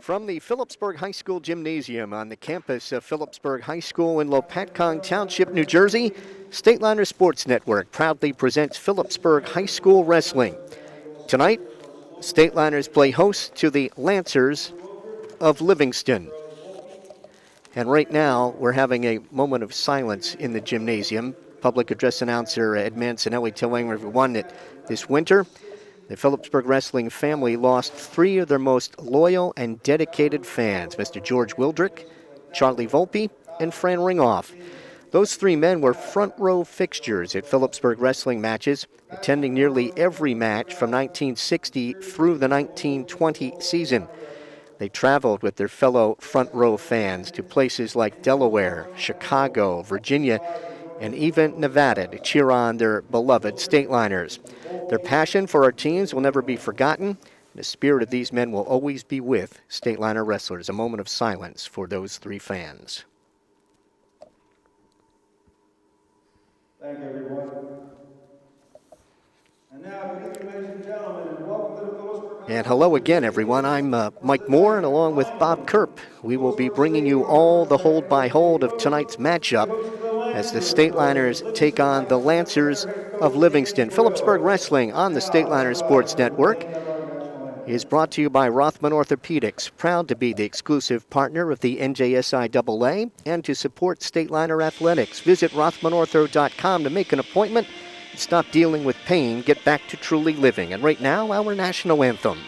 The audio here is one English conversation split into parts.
From the Phillipsburg High School Gymnasium on the campus of Phillipsburg High School in Lopatcong Township, New Jersey, Stateliner Sports Network proudly presents Phillipsburg High School Wrestling. Tonight, Stateliners play host to the Lancers of Livingston. And right now, we're having a moment of silence in the gymnasium. Public address announcer Ed Mancinelli telling everyone that this winter, the Phillipsburg wrestling family lost three of their most loyal and dedicated fans, Mr. George Wildrick, Charlie Volpe, and Fran Ringoff. Those three men were front row fixtures at Phillipsburg wrestling matches, attending nearly every match from 1960 through the 1920 season. They traveled with their fellow front row fans to places like Delaware, Chicago, Virginia, and even Nevada to cheer on their beloved Stateliners. Their passion for our teams will never be forgotten. The spirit of these men will always be with Stateliner wrestlers. A moment of silence for those three fans. Thank you, everyone. And now, good evening, ladies and gentlemen, and welcome to the Phillipsburg. And hello again, everyone. I'm Mike Moore, and along with Bob Kerp, we will be bringing you all the hold-by-hold of tonight's matchup as the Stateliners take on the Lancers of Livingston. Phillipsburg Wrestling on the Stateliner Sports Network is brought to you by Rothman Orthopedics, proud to be the exclusive partner of the NJSIAA and to support Stateliner Athletics. Visit rothmanortho.com to make an appointment. Stop dealing with pain, get back to truly living. And right now, our national anthem.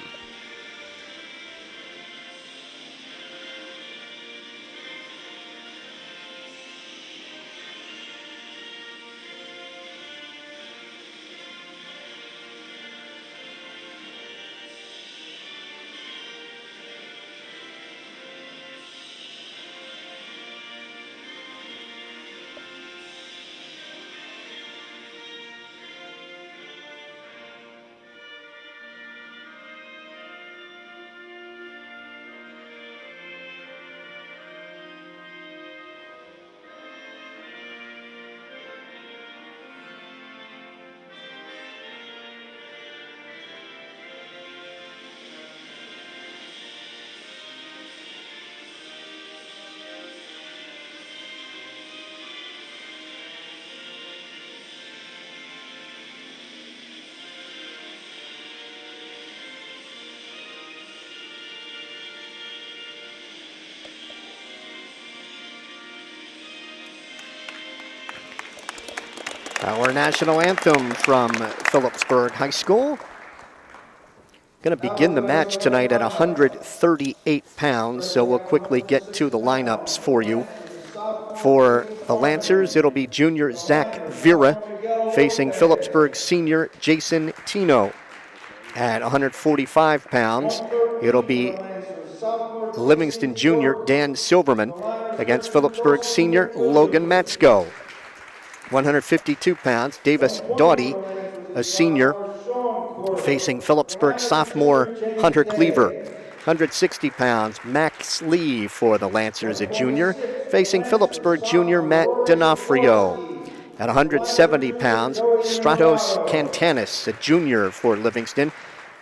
Our national anthem from Phillipsburg High School. Going to begin the match tonight at 138 pounds, so we'll quickly get to the lineups for you. For the Lancers, it'll be junior Zach Vera facing Phillipsburg senior Jason Tino. At 145 pounds, it'll be Livingston junior Dan Silverman against Phillipsburg senior Logan Matsko. 152 pounds, Davis Doughty, a senior, facing Phillipsburg sophomore Hunter Cleaver. 160 pounds, Max Lee for the Lancers, a junior, facing Phillipsburg junior Matt D'Onofrio. At 170 pounds, Stratos Cantanis, a junior for Livingston.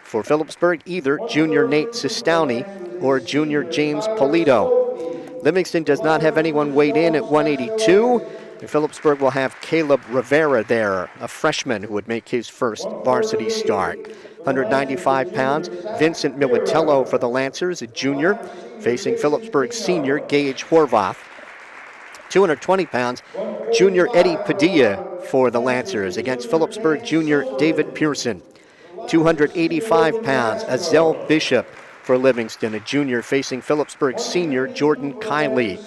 For Phillipsburg, either junior Nate Sistowny or junior James Polito. Livingston does not have anyone weighed in at 182. And Phillipsburg will have Caleb Rivera there, a freshman who would make his first varsity start. 195 pounds, Vincent Militello for the Lancers, a junior, facing Phillipsburg senior Gage Horvath. 220 pounds, junior Eddie Padilla for the Lancers against Phillipsburg junior David Pearson. 285 pounds, Azel Bishop for Livingston, a junior, facing Phillipsburg senior Jordan Kiley.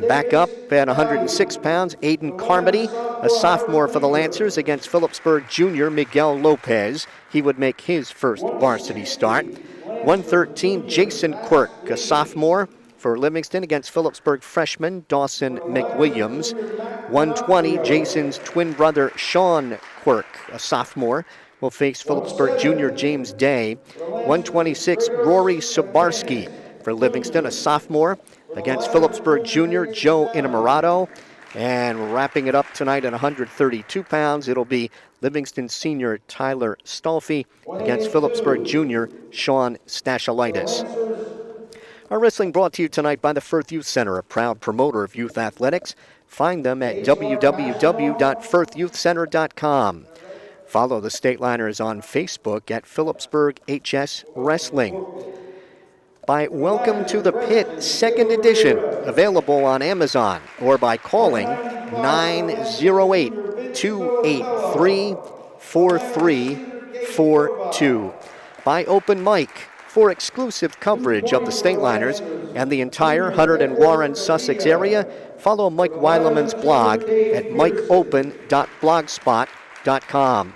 Back up at 106 pounds, Aiden Carmody, a sophomore for the Lancers, against Phillipsburg junior Miguel Lopez. He would make his first varsity start. 113, Jason Quirk, a sophomore for Livingston, against Phillipsburg freshman Dawson McWilliams. 120, Jason's twin brother Sean Quirk, a sophomore, will face Phillipsburg junior James Day. 126, Rory Sobarski for Livingston, a sophomore, against Phillipsburg junior Joe Inamorado. And wrapping it up tonight at 132 pounds, it'll be Livingston senior Tyler Stolfi against Phillipsburg junior Sean Stashalitis. Our wrestling brought to you tonight by the Firth Youth Center, a proud promoter of youth athletics. Find them at www.firthyouthcenter.com. Follow the Stateliners on Facebook at Phillipsburg HS Wrestling. By Welcome to the Pit, second edition, available on Amazon, or by calling 908-283-4342. By Open Mic, for exclusive coverage of the Stateliners and the entire Hunterd and Warren, Sussex area, follow Mike Weileman's blog at mikeopen.blogspot.com.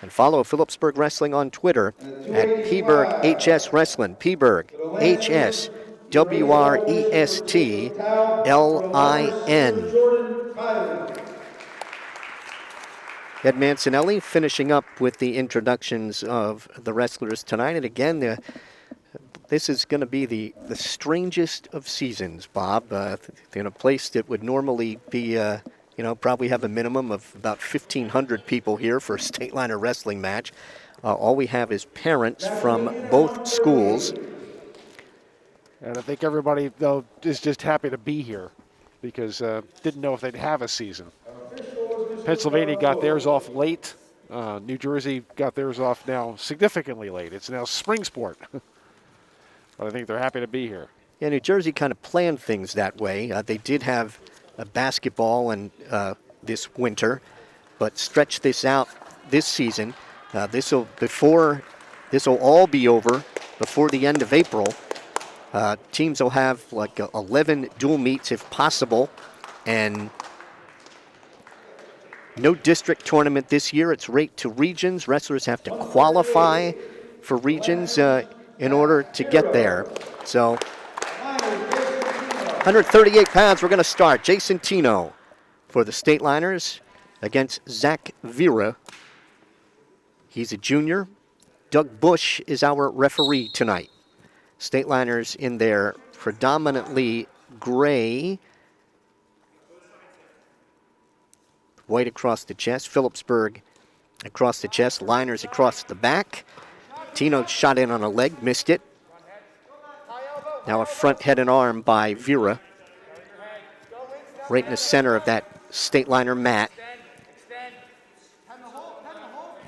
And follow Phillipsburg Wrestling on Twitter at Pberg HS Wrestling, Pberg HS WRESTLIN. Ed Mancinelli finishing up with the introductions of the wrestlers tonight. And again, this is going to be the strangest of seasons, Bob. In a place that would normally be, probably have a minimum of about 1,500 people here for a Stateliner wrestling match. All we have is parents from both schools. And I think everybody, though, is just happy to be here because didn't know if they'd have a season. Pennsylvania got theirs off late. New Jersey got theirs off now significantly late. It's now spring sport. But I think they're happy to be here. Yeah, New Jersey kind of planned things that way. They did have a basketball and this winter, but stretch this out this season. This will all be over before the end of April. Teams will have like 11 dual meets if possible, and no district tournament this year. It's right to regions. Wrestlers have to qualify for regions in order to get there. So 138 pounds, we're going to start. Jason Tino for the Stateliners against Zach Vera. He's a junior. Doug Bush is our referee tonight. Stateliners in their predominantly gray, white across the chest, Phillipsburg across the chest, liners across the back. Tino shot in on a leg, missed it. Now a front head and arm by Vera. Right in the center of that Stateliner mat.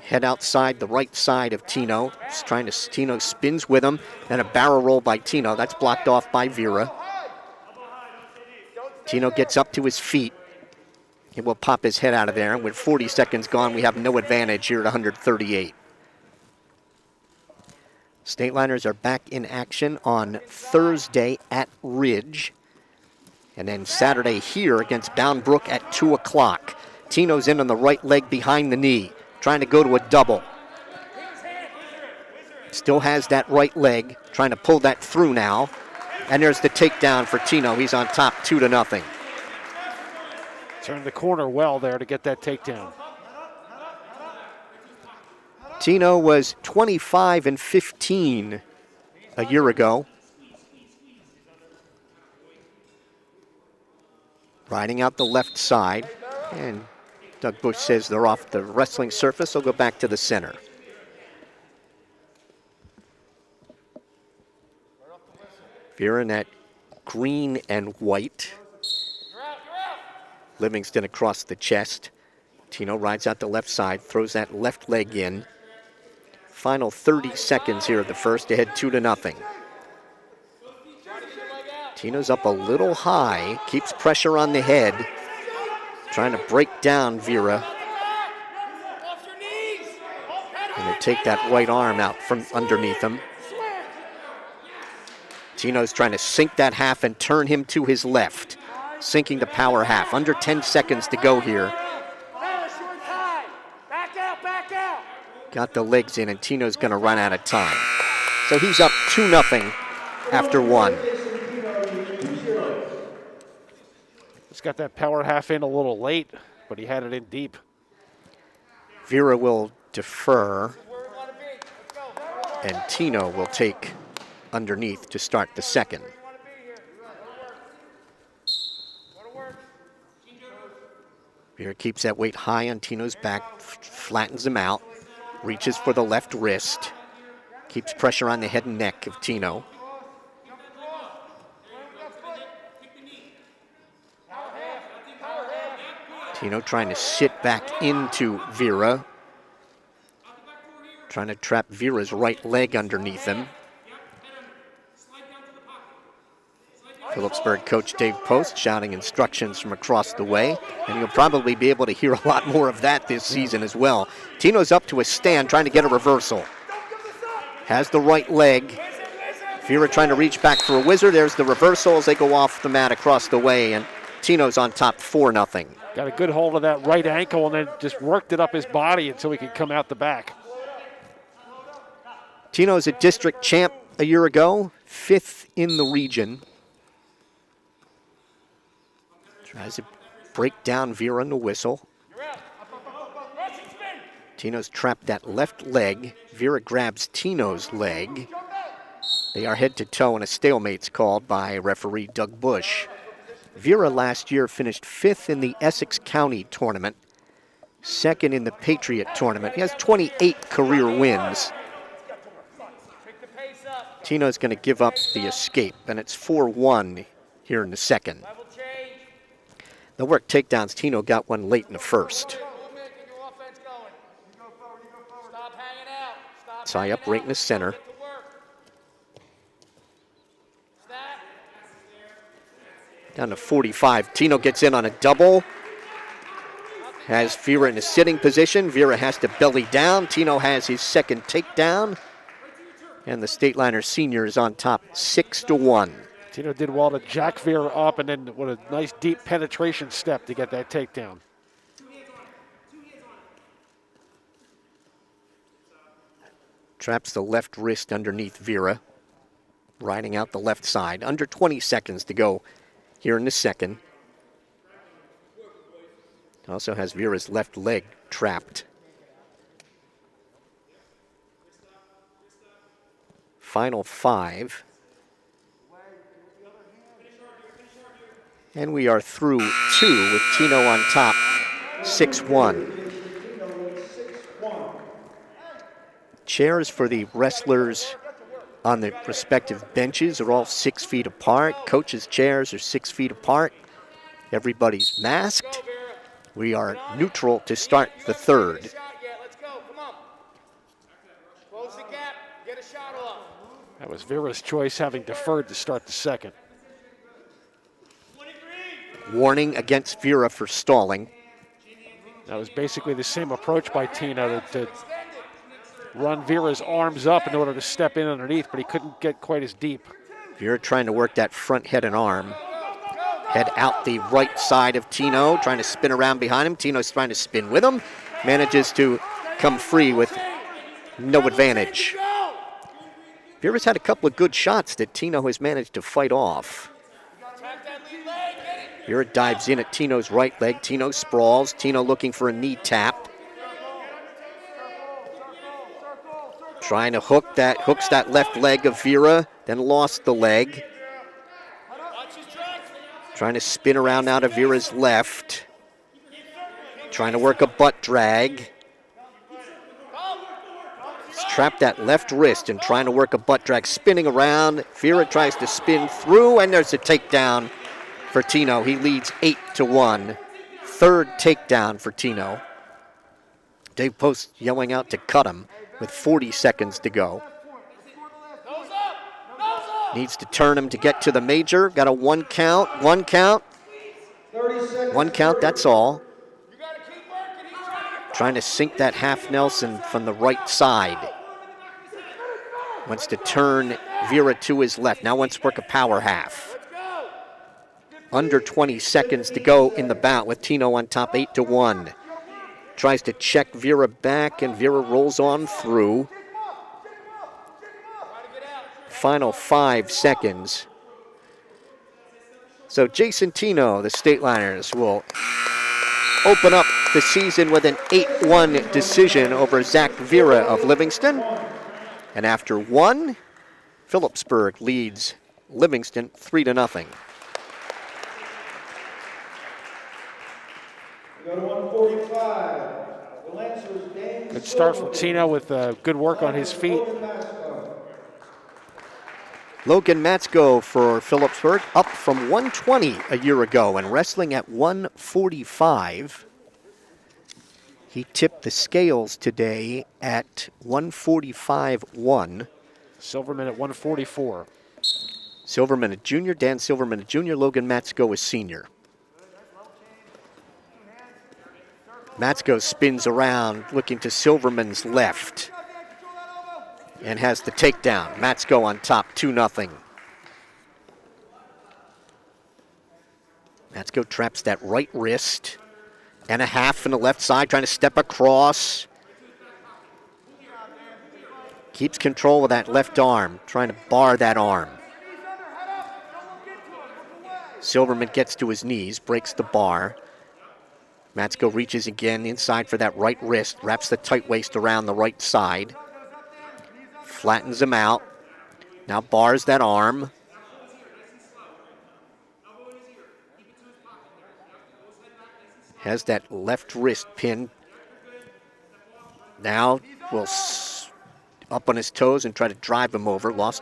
Head outside the right side of Tino. Tino spins with him, and a barrel roll by Tino. That's blocked off by Vera. Tino gets up to his feet. He will pop his head out of there. And with 40 seconds gone, we have no advantage here at 138. Stateliners are back in action on Thursday at Ridge. And then Saturday here against Bound Brook at 2 o'clock. Tino's in on the right leg behind the knee, trying to go to a double. Still has that right leg, trying to pull that through now. And there's the takedown for Tino. He's on top 2-0. Turned the corner well there to get that takedown. Tino was 25-15 a year ago. Riding out the left side. And Doug Bush says they're off the wrestling surface. They'll go back to the center. Vera in that green and white. Livingston across the chest. Tino rides out the left side, throws that left leg in. Final 30 seconds here of the first, ahead 2-0. Tino's up a little high, keeps pressure on the head, trying to break down Vera. And they take that right arm out from underneath him. Tino's trying to sink that half and turn him to his left. Sinking the power half. Under 10 seconds to go here. Got the legs in, and Tino's going to run out of time. So he's up 2-0 after one. He's got that power half in a little late, but he had it in deep. Vera will defer, and Tino will take underneath to start the second. Vera keeps that weight high on Tino's back, flattens him out, reaches for the left wrist, keeps pressure on the head and neck of Tino. Tino trying to sit back into Vera. Trying to trap Vera's right leg underneath him. Phillipsburg coach Dave Post shouting instructions from across the way, and you'll probably be able to hear a lot more of that this season as well. Tino's up to a stand trying to get a reversal. Has the right leg. Vera trying to reach back for a whizzer. There's the reversal as they go off the mat across the way, and Tino's on top 4-0. Got a good hold of that right ankle and then just worked it up his body until he could come out the back. Tino's a district champ a year ago, 5th in the region. Tries to break down Vera on the whistle. Tino's trapped that left leg. Vera grabs Tino's leg. They are head to toe and a stalemate's called by referee Doug Bush. Vera last year finished 5th in the Essex County tournament, 2nd in the Patriot tournament. He has 28 career wins. Tino's going to give up the escape, and it's 4-1 here in the second. They'll work takedowns. Tino got one late in the first. Tie up right in the center. Down to 45. Tino gets in on a double. Has Vera in a sitting position. Vera has to belly down. Tino has his second takedown. And the Stateliner senior is on top 6-1. Tino did well to jack Vera up, and then what a nice deep penetration step to get that takedown. Traps the left wrist underneath Vera. Riding out the left side. Under 20 seconds to go here in the second. Also has Vera's left leg trapped. Final 5. And we are through 2 with Tino on top, 6-1. Chairs for the wrestlers on the respective benches are all 6 feet apart. Coaches' chairs are 6 feet apart. Everybody's masked. We are neutral to start the third. That was Vera's choice, having deferred to start the second. Warning against Vera for stalling. That was basically the same approach by Tino to run Vera's arms up in order to step in underneath, but he couldn't get quite as deep. Vera trying to work that front head and arm. Head out the right side of Tino, trying to spin around behind him. Tino's trying to spin with him. Manages to come free with no advantage. Vera's had a couple of good shots that Tino has managed to fight off. Vera dives in at Tino's right leg. Tino sprawls. Tino looking for a knee tap. Trying to hooks that left leg of Vera, then lost the leg. Trying to spin around now to Vera's left. Trying to work a butt drag. He's trapped that left wrist and trying to work a butt drag, spinning around. Vera tries to spin through, and there's a takedown for Tino. He leads 8-1. Third takedown for Tino. Dave Post yelling out to cut him with 40 seconds to go. Needs to turn him to get to the major. Got a one count. 1 count, that's all. Trying to sink that half Nelson from the right side. Wants to turn Vera to his left. Now wants to work a power half. Under 20 seconds to go in the bout with Tino on top 8-1. Tries to check Vera back, and Vera rolls on through. Final 5 seconds. So Jason Tino, the Stateliners, will open up the season with an 8-1 decision over Zach Vera of Livingston. And after 1, Phillipsburg leads Livingston 3-0. Go to 145. The Lancers, Dane Good start from Tino with good work on his feet. Logan Matsko for Phillipsburg, up from 120 a year ago and wrestling at 145. He tipped the scales today at 145.1. Silverman at 144. Silverman a junior, Dan Silverman a junior, Logan Matsko a senior. Matsko spins around, looking to Silverman's left, and has the takedown. Matsko on top, 2-0. Matsko traps that right wrist, and a half from the left side, trying to step across. Keeps control of that left arm, trying to bar that arm. Silverman gets to his knees, breaks the bar. Matsko reaches again inside for that right wrist, wraps the tight waist around the right side. Flattens him out. Now bars that arm. Has that left wrist pinned. Now will up on his toes and try to drive him over. Lost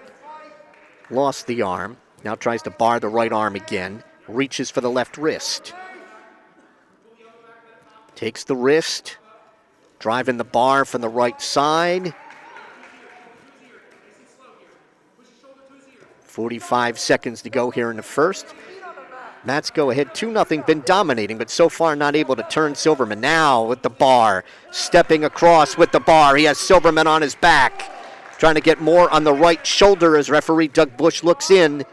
the arm. Now tries to bar the right arm again. Reaches for the left wrist. Takes the wrist. Driving the bar from the right side. 45 seconds to go here in the first. Matsko ahead 2-0, been dominating, but so far not able to turn Silverman. Now with the bar, stepping across with the bar. He has Silverman on his back, trying to get more on the right shoulder as referee Doug Bush looks in.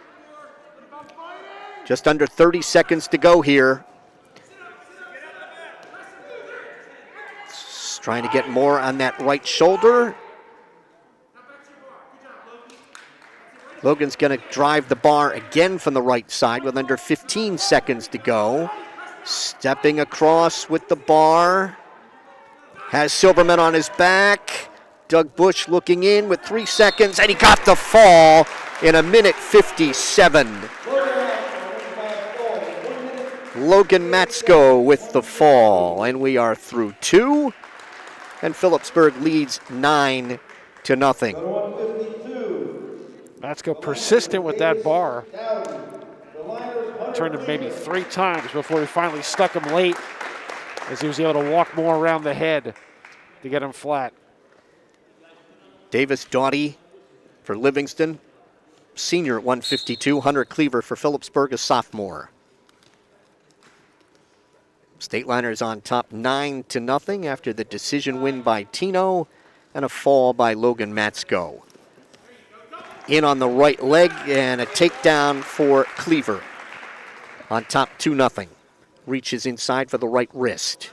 Just under 30 seconds to go here. Trying to get more on that right shoulder. Logan's going to drive the bar again from the right side with under 15 seconds to go. Stepping across with the bar. Has Silverman on his back. Doug Bush looking in with 3 seconds, and he got the fall in 1:57. Logan Matsko with the fall, and we are through 2. And Phillipsburg leads 9-0. Matsko persistent with that bar. Turned him maybe 3 times before he finally stuck him late, as he was able to walk more around the head to get him flat. Davis Doughty for Livingston, senior at 152. Hunter Cleaver for Phillipsburg, a sophomore. Stateliner is on top 9-0 after the decision win by Tino and a fall by Logan Matsko. In on the right leg and a takedown for Cleaver. On top 2-0. Reaches inside for the right wrist.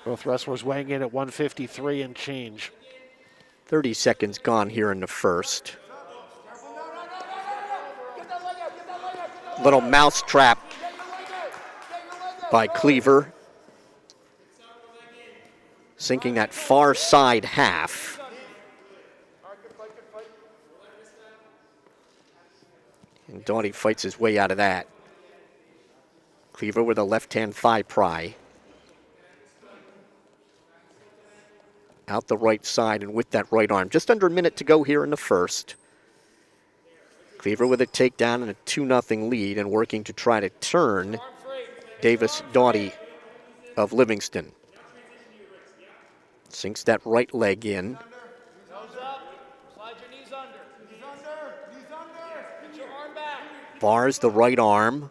Both wrestlers weighing in at 153 and change. 30 seconds gone here in the first. Little mouse trap by Cleaver. Sinking that far side half. And Doughty fights his way out of that. Cleaver with a left-hand thigh pry. Out the right side and with that right arm. Just under a minute to go here in the first. Cleaver with a takedown and a 2-0 lead and working to try to turn Davis Doughty of Livingston. Sinks that right leg in. Bars the right arm.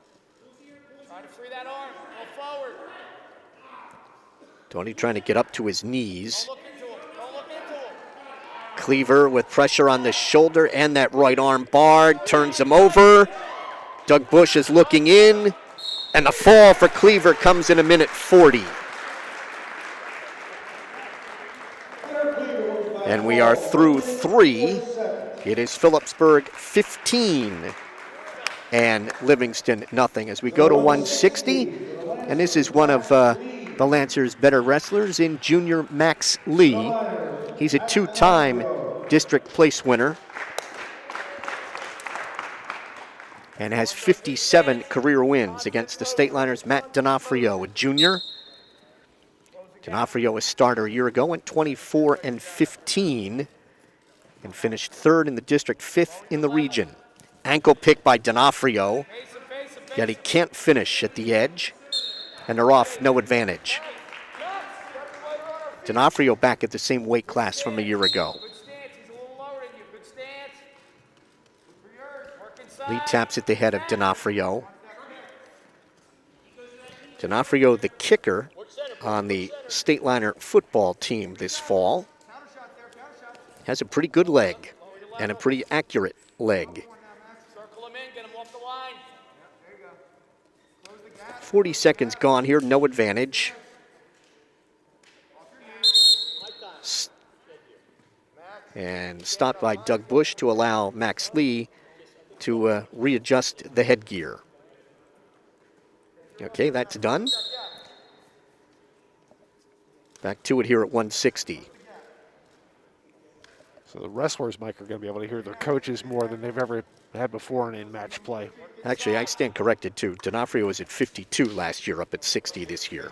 Doughty trying to get up to his knees. Cleaver with pressure on the shoulder and that right arm barred, turns him over. Doug Bush is looking in, and the fall for Cleaver comes in 1:40. And we are through 3. It is Phillipsburg 15 and Livingston nothing. As we go to 160, and this is one of the Lancers' better wrestlers in junior Max Lee. He's a 2-time district place winner and has 57 career wins against the Stateliners' Matt D'Onofrio, a junior. D'Onofrio, a starter a year ago, went 24-15 and finished 3rd in the district, 5th in the region. Ankle pick by D'Onofrio. Yet he can't finish at the edge, and they're off, no advantage. D'Onofrio back at the same weight class from a year ago. Lee taps at the head of D'Onofrio. D'Onofrio, the kicker on the Stateliner football team this fall, has a pretty good leg and a pretty accurate leg. 40 seconds gone here, no advantage. And stopped by Doug Bush to allow Max Lee to readjust the headgear. Okay, that's done. Back to it here at 160. So the wrestlers, Mike, are going to be able to hear their coaches more than they've ever had before in match play. Actually, I stand corrected, too. D'Onofrio was at 52 last year, up at 60 this year.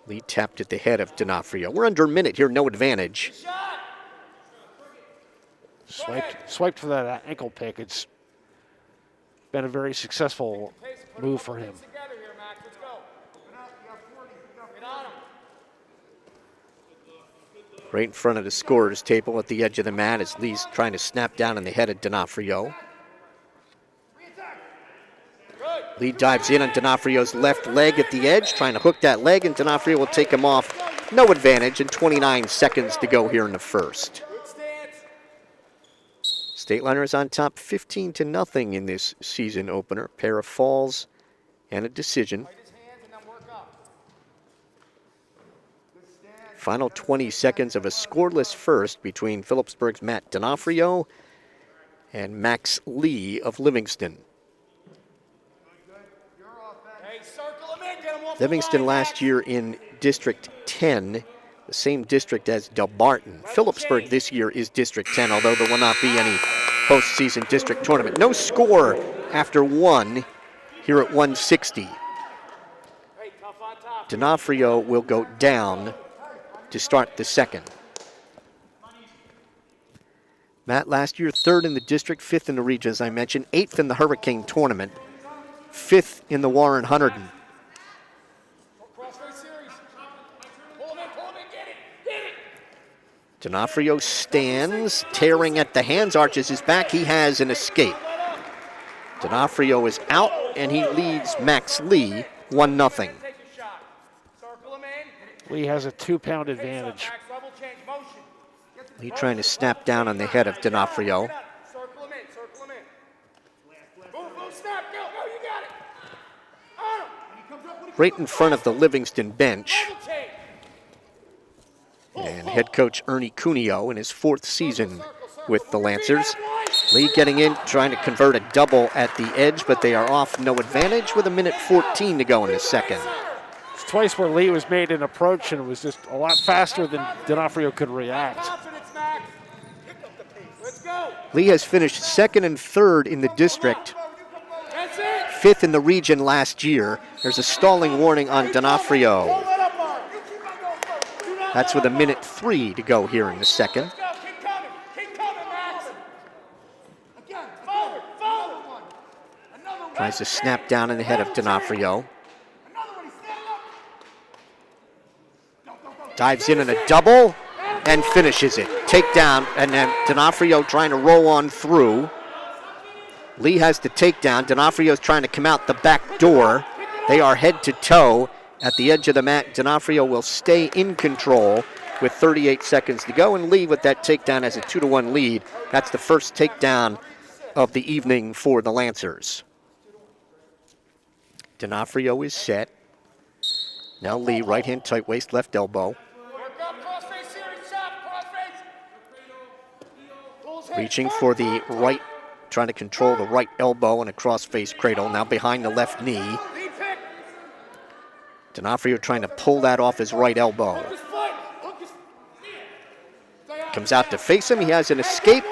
Lee tapped at the head of D'Onofrio. We're under a minute here, no advantage. Swiped for that ankle pick. It's been a very successful move for him. Right in front of the scorer's table at the edge of the mat as Lee's trying to snap down on the head of D'Onofrio. Lee dives in on D'Onofrio's left leg at the edge, trying to hook that leg, and D'Onofrio will take him off. No advantage, and 29 seconds to go here in the first. Stateliner is on top 15-0 in this season opener. Pair of falls and a decision. Final 20 seconds of a scoreless first between Phillipsburg's Matt D'Onofrio and Max Lee of Livingston. Livingston last year in District 10, the same district as Delbarton. Phillipsburg this year is District 10, although there will not be any postseason district tournament. No score after one here at 160. D'Onofrio will go down to start the second. Matt last year, third in the district, fifth in the region, as I mentioned, eighth in the Hurricane tournament, fifth in the Warren Hunterdon. D'Onofrio stands, tearing at the hands, arches his back. He has an escape. D'Onofrio is out, and he leads Max Lee 1-0. Lee has a 2-pound advantage. Lee trying to snap down on the head of D'Onofrio. Right in front of the Livingston bench. And head coach Ernie Cuneo in his fourth season with the Lancers. Lee getting in, trying to convert a double at the edge, but they are off, no advantage, with 1:14 to go in the second. It's twice where Lee was made an approach, and it was just a lot faster than D'Onofrio could react. Lee has finished second and third in the district, fifth in the region last year. There's a stalling warning on D'Onofrio. That's with 1:03 to go here in the second. Tries to snap down in the head of D'Onofrio. Dives in a double and finishes it. Takedown, and then D'Onofrio trying to roll on through. Lee has the takedown. D'Onofrio's trying to come out the back door. They are head to toe at the edge of the mat. D'Onofrio will stay in control with 38 seconds to go, and Lee with that takedown has a 2-1 lead. That's the first takedown of the evening for the Lancers. D'Onofrio is set. Now Lee, right hand tight waist, left elbow. Reaching for the right, trying to control the right elbow and a cross-face cradle. Now behind the left knee. D'Onofrio trying to pull that off his right elbow. Comes out to face him. He has an escape.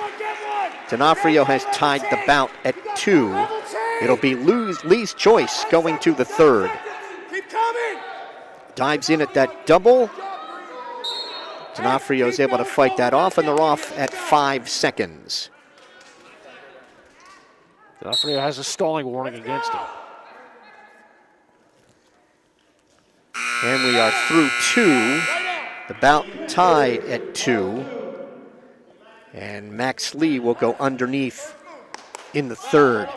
D'Onofrio has tied the bout at 2. It'll be Lee's choice going to the third. Dives in at that double. D'Onofrio is able to fight that off, and they're off at 5 seconds. D'Onofrio has a stalling warning against him. And we are through 2. The bout tied at 2. And Max Lee will go underneath in the third.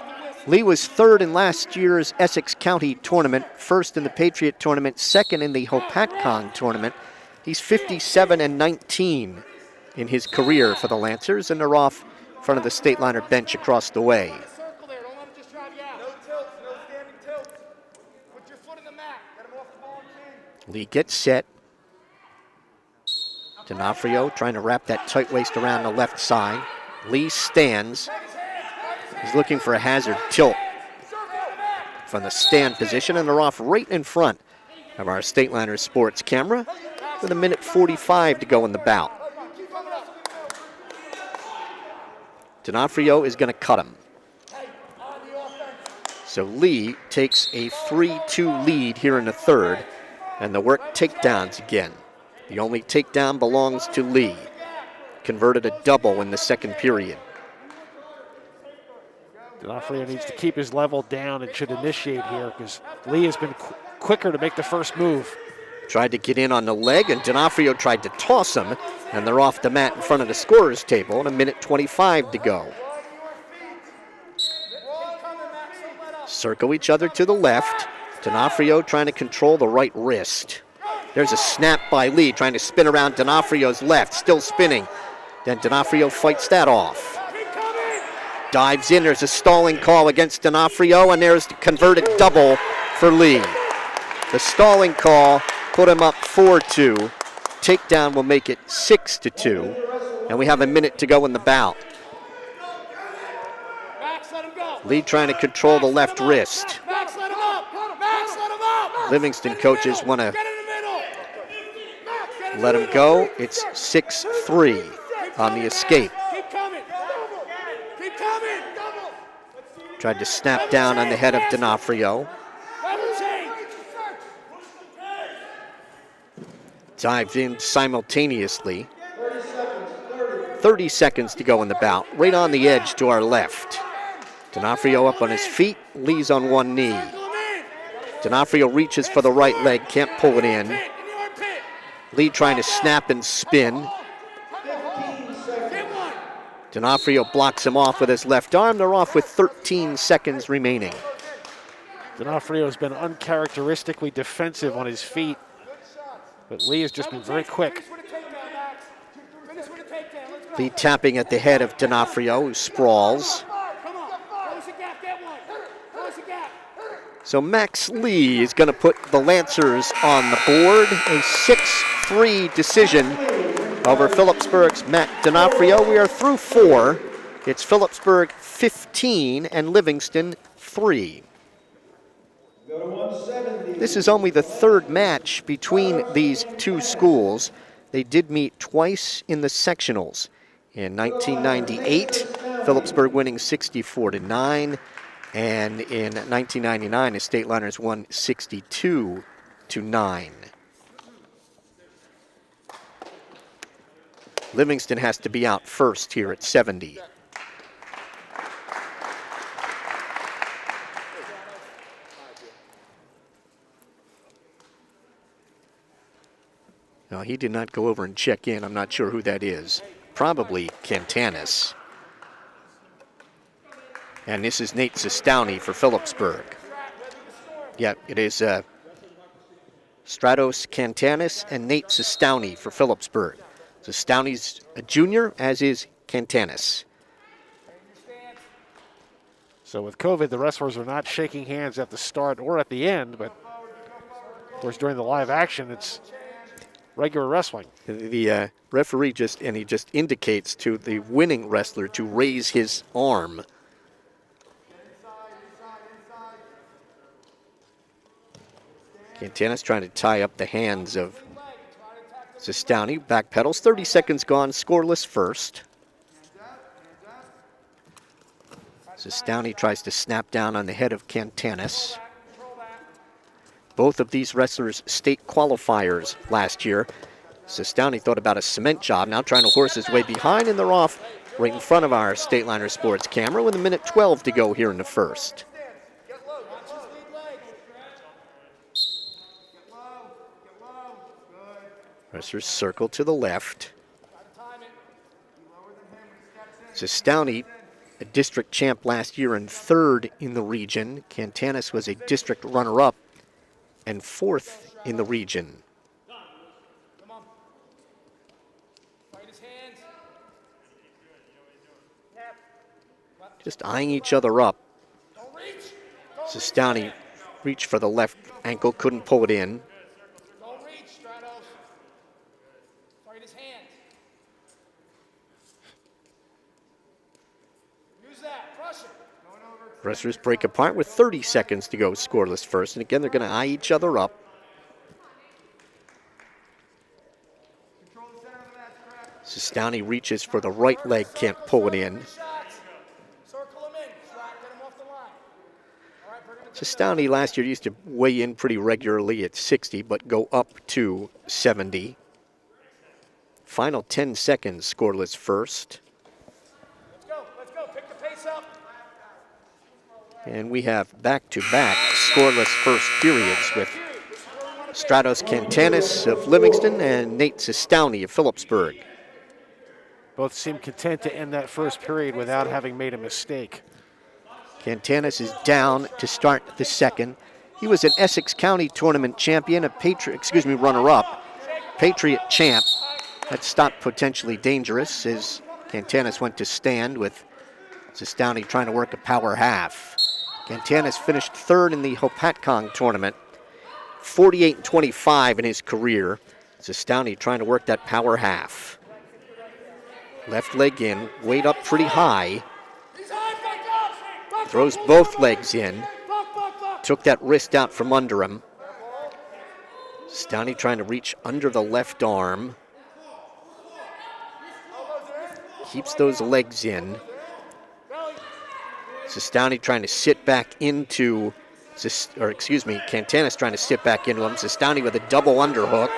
Lee was third in last year's Essex County tournament, first in the Patriot tournament, second in the Hopatcong tournament. He's 57-19 in his career for the Lancers, and they're off in front of the Stateliner bench across the way. Lee gets set. D'Onofrio trying to wrap that tight waist around the left side. Lee stands. He's looking for a hazard tilt from the stand position, and they're off right in front of our Stateliner Sports camera with 1:45 to go in the bout. D'Onofrio is going to cut him. So Lee takes a 3-2 lead here in the third, and the work takedowns again. The only takedown belongs to Lee. Converted a double in the second period. D'Onofrio needs to keep his level down and should initiate here because Lee has been quicker to make the first move. Tried to get in on the leg, and D'Onofrio tried to toss him, and they're off the mat in front of the scorer's table, and 1:25 to go. Circle each other to the left. D'Onofrio trying to control the right wrist. There's a snap by Lee, trying to spin around D'Onofrio's left, still spinning. Then D'Onofrio fights that off. Dives in, there's a stalling call against D'Onofrio, and there's the converted double for Lee. The stalling call put him up 4-2. Takedown will make it 6-2, and we have a minute to go in the bout. Lee trying to control the left wrist. Livingston coaches want to let him go. It's 6-3 on the escape. Tried to snap down on the head of D'Onofrio. Dived in simultaneously. 30 seconds to go in the bout. Right on the edge to our left. D'Onofrio up on his feet. Lee's on one knee. D'Onofrio reaches for the right leg, can't pull it in. Lee trying to snap and spin. D'Onofrio blocks him off with his left arm. They're off with 13 seconds remaining. D'Onofrio has been uncharacteristically defensive on his feet, but Lee has just been very quick. Lee tapping at the head of D'Onofrio, who sprawls. So Max Lee is going to put the Lancers on the board. A 6-3 decision over Phillipsburg's Matt D'Onofrio. We are through 4. It's Phillipsburg 15 and Livingston 3. This is only the third match between these two schools. They did meet twice in the sectionals. In 1998, Phillipsburg winning 64-9. And in 1999, the Stateliners won 62-9. Livingston has to be out first here at 70. No, he did not go over and check in. I'm not sure who that is. Probably Cantanis. And this is Nate Sestowney for Phillipsburg. Yeah, it is Stratos Cantanis and Nate Sestowney for Phillipsburg. Sestowney's a junior, as is Cantanis. So with COVID, the wrestlers are not shaking hands at the start or at the end, but of course during the live action, it's regular wrestling. The referee just indicates to the winning wrestler to raise his arm. Cantanis trying to tie up the hands of Sestowney. Backpedals, 30 seconds gone, scoreless first. Sestowney tries to snap down on the head of Cantanis. Both of these wrestlers state qualifiers last year. Sestowney thought about a cement job, now trying to horse his way behind, and they're off right in front of our Stateliner Sports camera with a minute 12 to go here in the first. Presser's circle to the left. Zistowney, a district champ last year and third in the region. Cantanis was a district runner-up and fourth in the region. Just eyeing each other up. Zistowney reached for the left ankle, couldn't pull it in. Wrestlers break apart with 30 seconds to go, scoreless first. And again, they're going to eye each other up. Zistowney reaches for the right leg, can't pull it in. Zistowney last year used to weigh in pretty regularly at 60, but go up to 70. Final 10 seconds, scoreless first. Let's go, pick the pace up. And we have back-to-back scoreless first periods with Stratos Cantanis of Livingston and Nate Zistowney of Phillipsburg. Both seem content to end that first period without having made a mistake. Cantanis is down to start the second. He was an Essex County tournament champion, a runner-up, Patriot champ. That stopped potentially dangerous as Cantanis went to stand with Zistowney trying to work a power half. Cantanis finished third in the Hopatcong tournament, 48-25 in his career. Zistowney trying to work that power half. Left leg in, weight up pretty high. Throws both legs in. Took that wrist out from under him. Zistowney trying to reach under the left arm. Keeps those legs in. Zistowney trying to sit back into, Cantanis trying to sit back into him. Zistowney with a double underhook.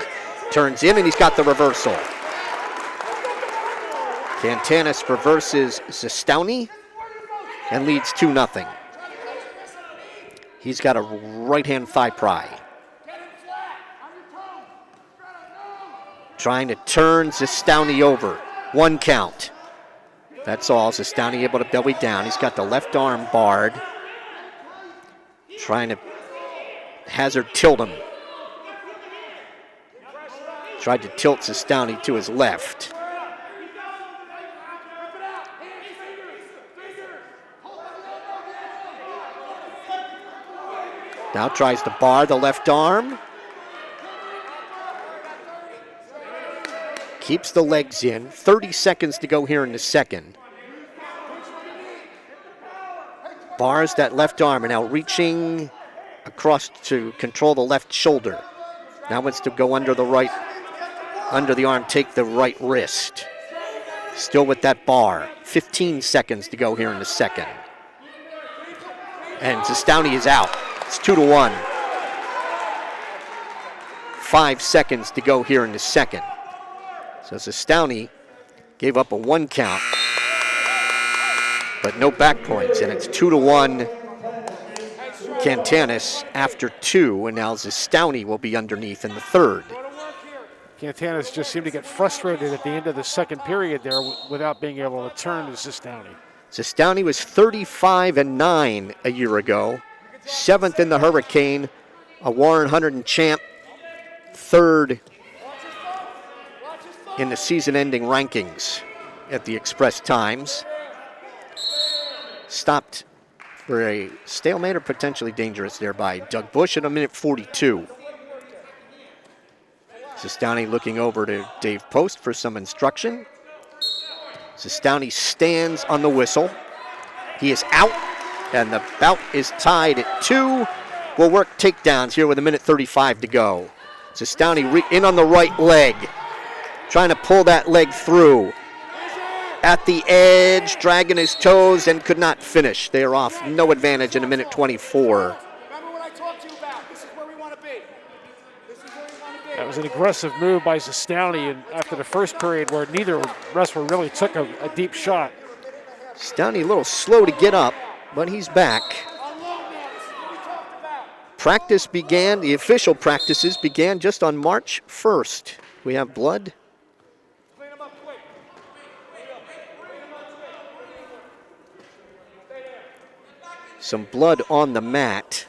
Turns in and he's got the reversal. Cantanis reverses Zistowney and leads 2-0. He's got a right-hand thigh pry. Trying to turn Zistowney over. 1 count. That's all. Zistowney able to belly down. He's got the left arm barred. Trying to hazard tilt him. Tried to tilt Zistowney to his left. Now tries to bar the left arm. Keeps the legs in. 30 seconds to go here in the second. Bars that left arm and now reaching across to control the left shoulder. Now wants to go under the arm, take the right wrist. Still with that bar. 15 seconds to go here in the second. And Zistowney is out. It's 2-1. 5 seconds to go here in the second. So Zistowney gave up a 1 count, but no back points, and it's 2-1 Cantanis after 2, and now Zistowney will be underneath in the third. Cantanis just seemed to get frustrated at the end of the second period there without being able to turn to Zistowney. Zistowney was 35-9 a year ago, 7th in the Hurricane, a Warren Hunterdon champ, 3rd in the season-ending rankings at the Express Times. Stopped for a stalemate or potentially dangerous there by Doug Bush at a minute 42. Zistowney looking over to Dave Post for some instruction. Zistowney stands on the whistle. He is out, and the bout is tied at 2. We'll work takedowns here with a minute 35 to go. Zistowney in on the right leg, trying to pull that leg through. At the edge, dragging his toes, and could not finish. They are off, no advantage in a minute 24. Remember what I talked to you about. This is where we want to be. That was an aggressive move by Stateliner, and after the first period where neither wrestler really took a deep shot. Stowney a little slow to get up, but he's back. Practice began, the official practices began just on March 1st. We have blood. Some blood on the mat.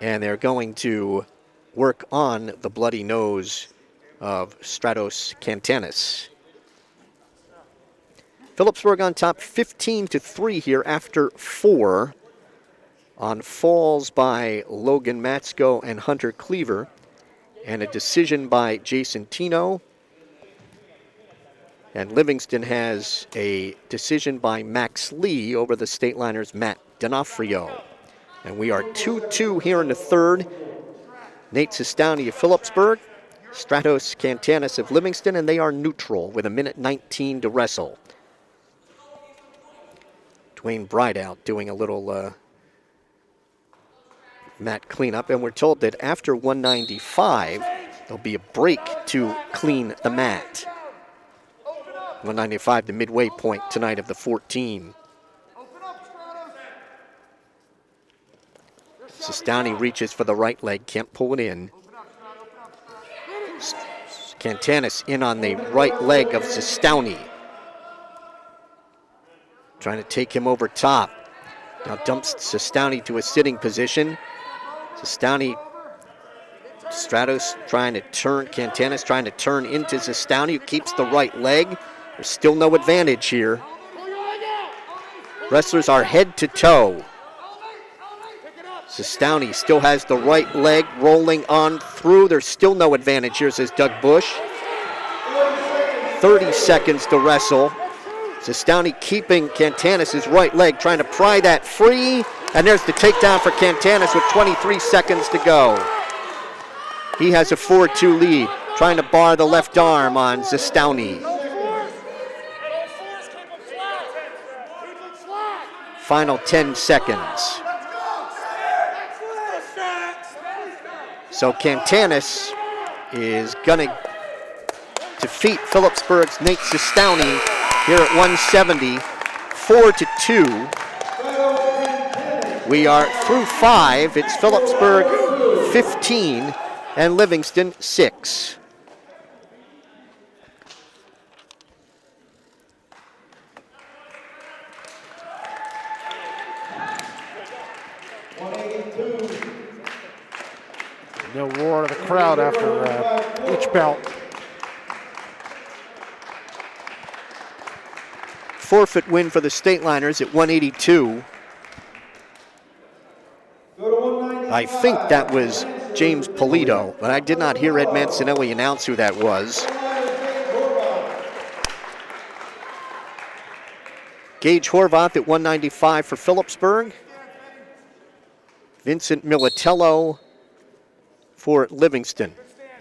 And they're going to work on the bloody nose of Stratos Cantanis. Phillipsburg on top 15-3 here after 4 on falls by Logan Matsko and Hunter Cleaver, and a decision by Jason Tino. And Livingston has a decision by Max Lee over the Stateliners' Matt D'Onofrio. And we are 2-2 here in the third. Nate Sestowney of Phillipsburg, Stratos Cantanis of Livingston, and they are neutral with 1:19 to wrestle. Dwayne Brideout doing a little mat cleanup, and we're told that after 195, there'll be a break to clean the mat. 195, the midway point tonight of the 14. Sestowney reaches for the right leg, can't pull it in. Cantanis in on the right leg of Sestowney. Trying to take him over top. Now dumps Sestowney to a sitting position. Sestowney, Stratos trying to turn, Cantanis trying to turn into Sestowney, who keeps the right leg. There's still no advantage here. Wrestlers are head to toe. Sestowney still has the right leg rolling on through. There's still no advantage here, says Doug Bush. 30 seconds to wrestle. Sestowney keeping Cantanis' right leg, trying to pry that free. And there's the takedown for Cantanis with 23 seconds to go. He has a 4-2 lead, trying to bar the left arm on Sestowney. Final 10 seconds. So Cantanis is going to defeat Phillipsburg's Nate Sestowney here at 170, 4-2. We are through 5. It's Phillipsburg 15 and Livingston 6. No roar of the crowd after each bout. Forfeit win for the Stateliners at 182. I think that was James Polito, but I did not hear Ed Mancinelli announce who that was. Gage Horvath at 195 for Phillipsburg. Vincent Militello for Livingston.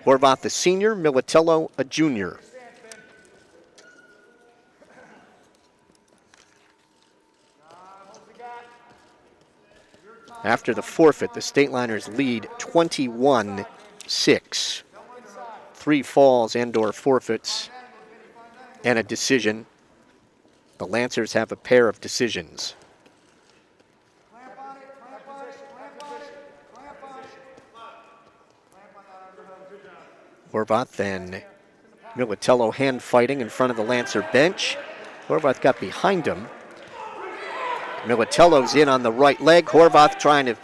Horvath a senior, Militello a junior. After the forfeit, the Stateliners lead 21-6. 3 falls and/or forfeits and a decision. The Lancers have a pair of decisions. Horvath and Militello hand fighting in front of the Lancer bench. Horvath got behind him. Militello's in on the right leg. Horvath trying to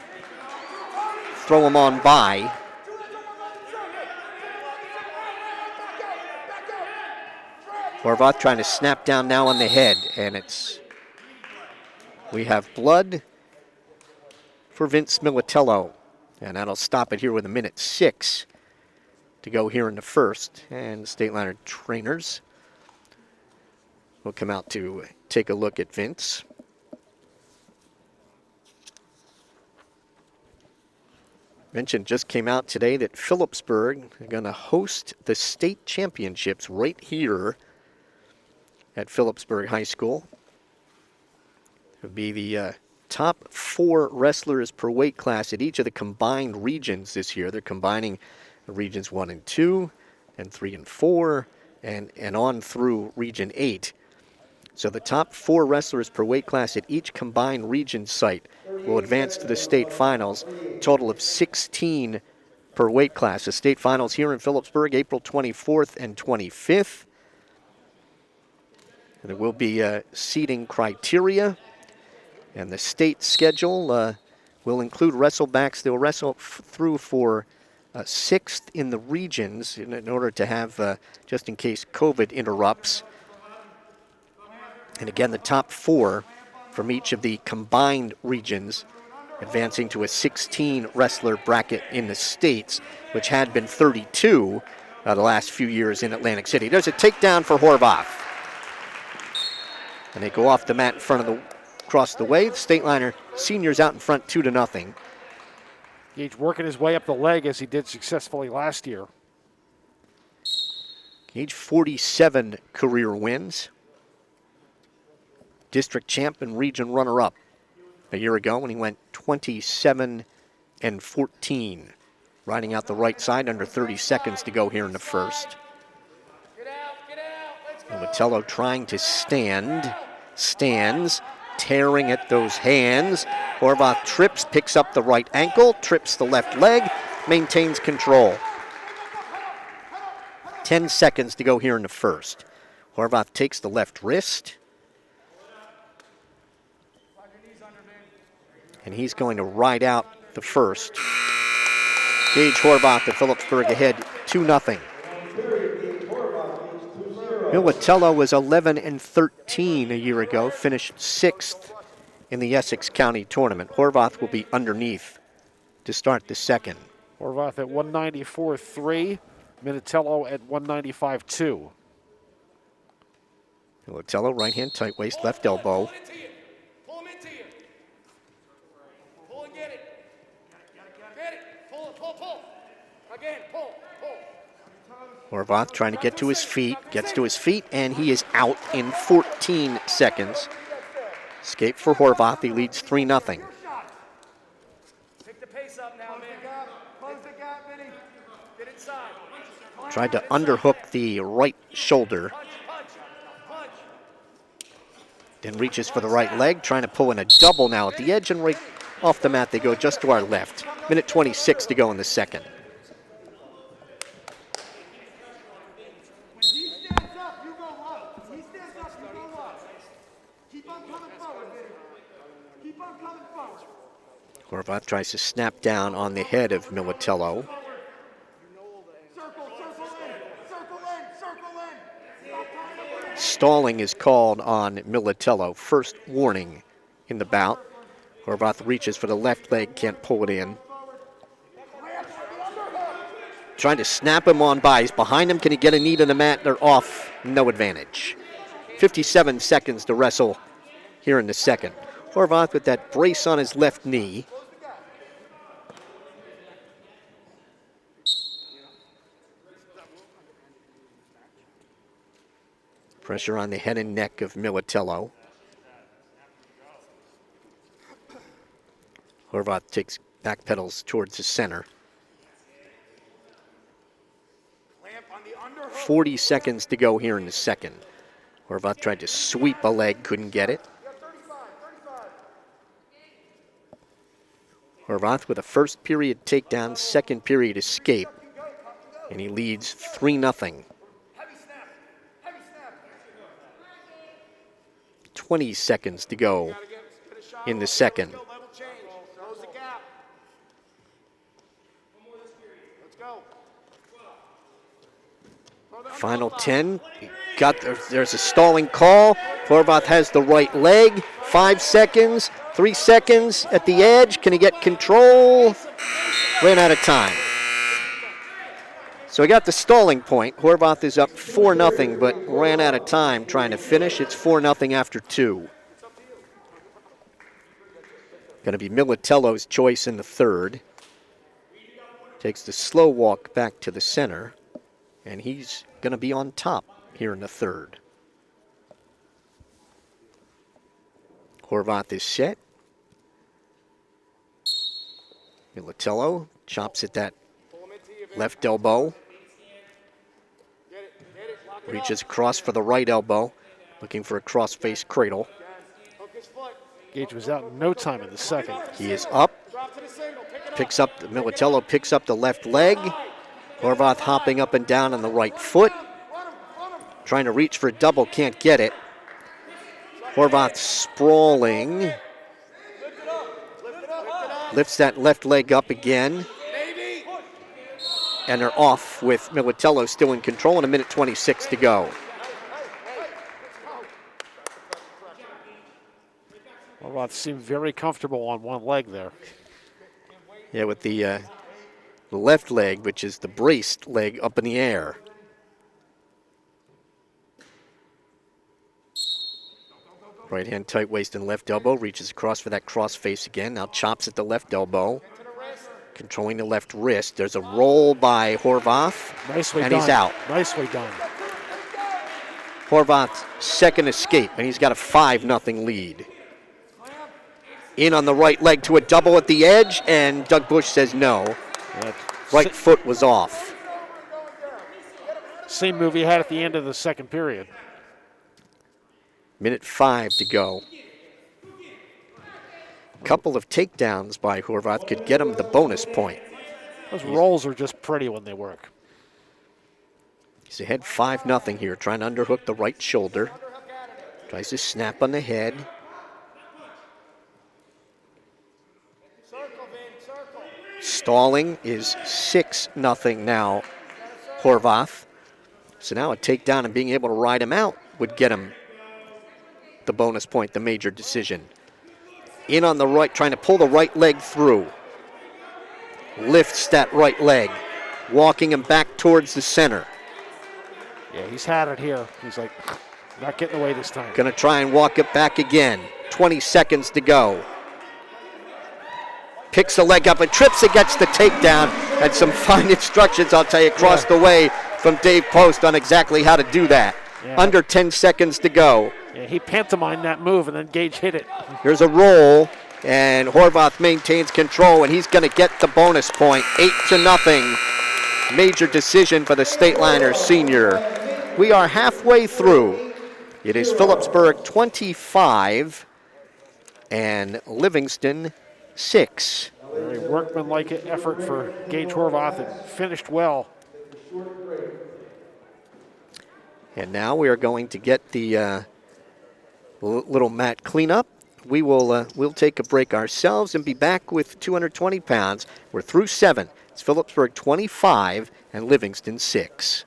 throw him on by. Horvath trying to snap down now on the head, and we have blood for Vince Militello, and that'll stop it here with 1:06 to go here in the first, and the Stateliner trainers will come out to take a look at Vince. Mentioned just came out today that Phillipsburg are going to host the state championships right here at Phillipsburg High School. It would be the top 4 wrestlers per weight class at each of the combined regions this year. They're combining regions 1 and 2, and 3 and 4, and on through region 8. So the top 4 wrestlers per weight class at each combined region site will advance to the state finals, a total of 16 per weight class. The state finals here in Phillipsburg, April 24th and 25th. And there will be seating criteria, and the state schedule will include wrestlebacks. They'll wrestle through for 6th in the regions in order to have, just in case COVID interrupts. And again, the top 4 from each of the combined regions advancing to a 16 wrestler bracket in the States, which had been 32 the last few years in Atlantic City. There's a takedown for Horvath. And they go off the mat in front of across the way. The Stateliner seniors out in front 2-0. Gage working his way up the leg as he did successfully last year. Gage 47 career wins. District champ and region runner-up a year ago when he went 27-14. Riding out the right side, under 30 seconds to go here in the first. Militello trying to stands, tearing at those hands. Horvath trips, picks up the right ankle, trips the left leg, maintains control. 10 seconds to go here in the first. Horvath takes the left wrist. And he's going to ride out the first. Gage Horvath of Phillipsburg ahead 2-0. Militello was 11-13 a year ago, finished 6th in the Essex County tournament. Horvath will be underneath to start the second. Horvath at 194.3, Militello at 195.2. Militello, right hand tight waist, left elbow. Horvath trying to get to his feet, gets to his feet, and he is out in 14 seconds. Escape for Horvath, he leads 3-0. Pick the pace up now, man. Close the gap, Vinny. Get inside. Tried to underhook the right shoulder. Then reaches for the right leg, trying to pull in a double now at the edge, and right off the mat they go just to our left. Minute 26 to go in the second. Horvath tries to snap down on the head of Militello. Stalling is called on Militello. First warning in the bout. Horvath reaches for the left leg, can't pull it in. Trying to snap him on by. He's behind him. Can he get a knee to the mat? They're off. No advantage. 57 seconds to wrestle here in the second. Horvath with that brace on his left knee. Pressure on the head and neck of Militello. Horvath takes back pedals towards the center. 40 seconds to go here in the second. Horvath tried to sweep a leg, couldn't get it. Horvath with a first period takedown, second period escape, and he leads 3-0. 20 seconds to go in the second. Final 10. There's a stalling call. Horvath has the right leg. 5 seconds, 3 seconds at the edge. Can he get control? Ran out of time. So he got the stalling point. Horvath is up 4-0, but ran out of time trying to finish. It's 4-0 after 2. Going to be Militello's choice in the third. Takes the slow walk back to the center, and he's going to be on top here in the third. Horvath is set. Militello chops at that left elbow. Reaches across for the right elbow, looking for a cross-face cradle. Gage was out in no time in the second. He is up. Militello picks up the left leg. Horvath hopping up and down on the right foot. Trying to reach for a double, can't get it. Horvath sprawling. Lifts that left leg up again. And they're off with Militello still in control and 1:26 to go. Horvath seemed very comfortable on one leg there. Yeah, with the left leg, which is the braced leg, up in the air. Right hand tight waist and left elbow. Reaches across for that cross face again. Now chops at the left elbow. Controlling the left wrist. There's a roll by Horvath. Nicely and done. He's out. Nicely done. Horvath's second escape, and he's got a 5-0 lead. In on the right leg to a double at the edge, and Doug Bush says no. Right foot was off. Same move he had at the end of the second period. 1:05 to go. Couple of takedowns by Horvath could get him the bonus point. Those rolls are just pretty when they work. He's ahead 5-0 here, trying to underhook the right shoulder. Tries to snap on the head. Stalling is 6-0 now, Horvath. So now a takedown and being able to ride him out would get him the bonus point, the major decision. In on the right, trying to pull the right leg through. Lifts that right leg, walking him back towards the center. Yeah, he's had it here. He's like, not getting away this time. Gonna try and walk it back again. 20 seconds to go. Picks the leg up and trips it, gets the takedown. And some fine instructions, I'll tell you, across the way from Dave Post on exactly how to do that. Yeah. Under 10 seconds to go. Yeah, he pantomimed that move and then Gage hit it. Here's a roll, and Horvath maintains control, and he's going to get the bonus point. 8-0. Major decision for the Stateliner senior. We are halfway through. It is Phillipsburg 25 and Livingston 6. Very workmanlike effort for Gage Horvath and finished well. And now we are going to get the little mat cleanup. We'll take a break ourselves and be back with 220 pounds. We're through 7. It's Phillipsburg 25 and Livingston 6.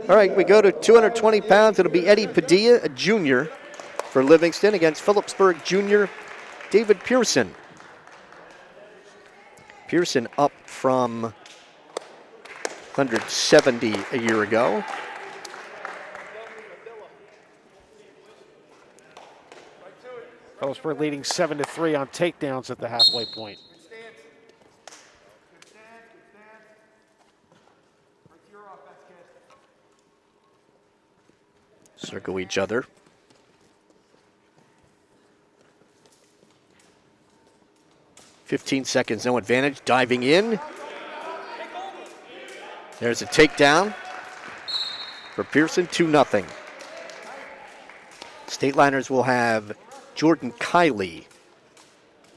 All right, we go to 220 pounds. It'll be Eddie Padilla, a junior for Livingston, against Phillipsburg junior David Pearson. Pearson up from 170 a year ago. Phillipsburg leading 7-3 on takedowns at the halfway point. Circle each other. .15 no advantage, diving in. There's a takedown for Pearson, 2-0. Stateliners will have Jordan Kiley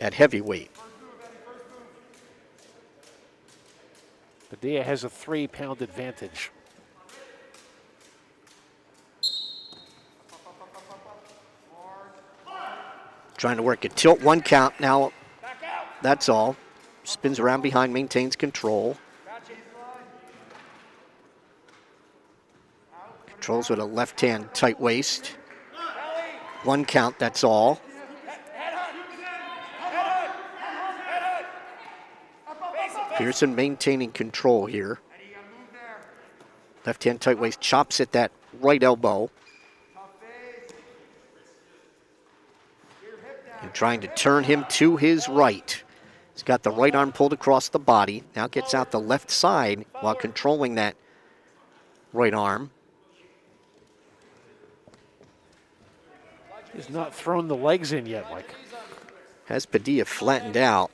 at heavyweight. Padilla has a 3-pound advantage. Trying to work a tilt, 1 count now. That's all. Spins around behind, maintains control. Controls with a left hand tight waist. 1 count, that's all. Pearson maintaining control here. Left hand tight waist, chops at that right elbow. And trying to turn him to his right. He's got the right arm pulled across the body. Now gets out the left side while controlling that right arm. He's not thrown the legs in yet, Mike. Has Padilla flattened out,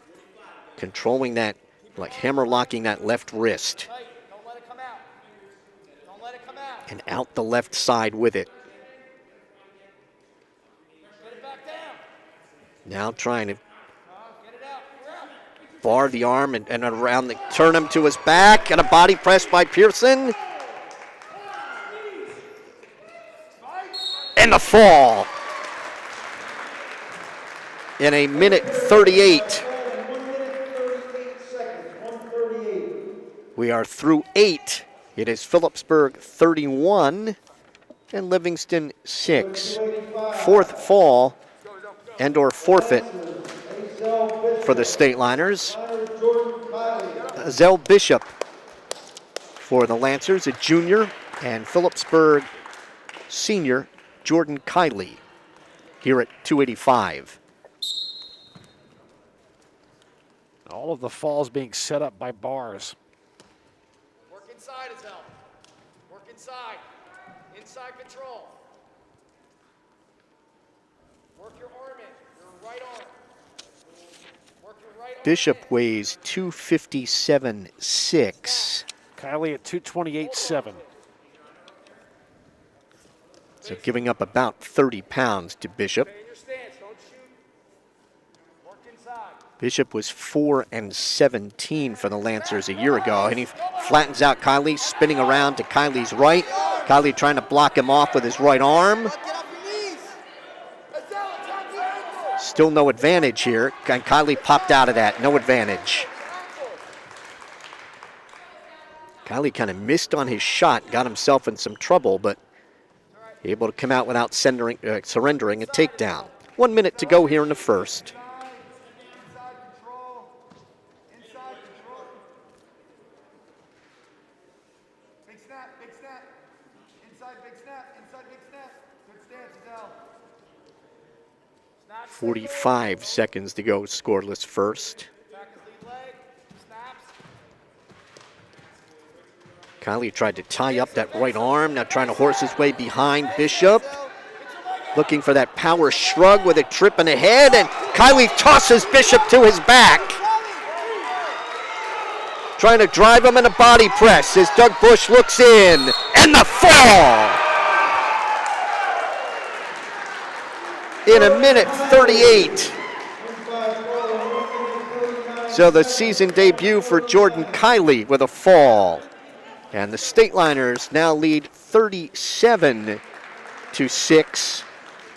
controlling that, like hammer locking that left wrist. And out the left side with it. Now trying to bar the arm and around the, turn him to his back, and a body press by Pearson. And the fall. In a minute 38. We are through 8. It is Phillipsburg 31 and Livingston 6. 4th fall and or forfeit for the Stateliners. Zell Bishop for the Lancers, a junior, and Phillipsburg senior Jordan Kiley here at 285. All of the falls being set up by bars. Work inside, Zell. Work inside. Inside control. Work your arm in. Your right arm. Work your right arm. Bishop weighs 257.6. Kiley at 228.7. So giving up about 30 pounds to Bishop. Stay in your stance. Don't shoot. Work inside. Bishop was 4-17 for the Lancers a year ago, and he flattens out Kiley, spinning around to Kiley's right. Kiley trying to block him off with his right arm. Still no advantage here, and Kiley popped out of that, no advantage. Kiley kind of missed on his shot, got himself in some trouble, but able to come out without surrendering a takedown. 1 minute to go here in the first. Big snap, big snap. Inside, big snap. Inside, big snap. Good stance, Zell. 45 seconds to go, scoreless first. Kiley tried to tie up that right arm, now trying to horse his way behind Bishop. Looking for that power shrug with a trip in the head, and Kiley tosses Bishop to his back. Trying to drive him in a body press as Doug Bush looks in, and the fall! In a minute 38. So the season debut for Jordan Kiley with a fall. And the Stateliners now lead 37-6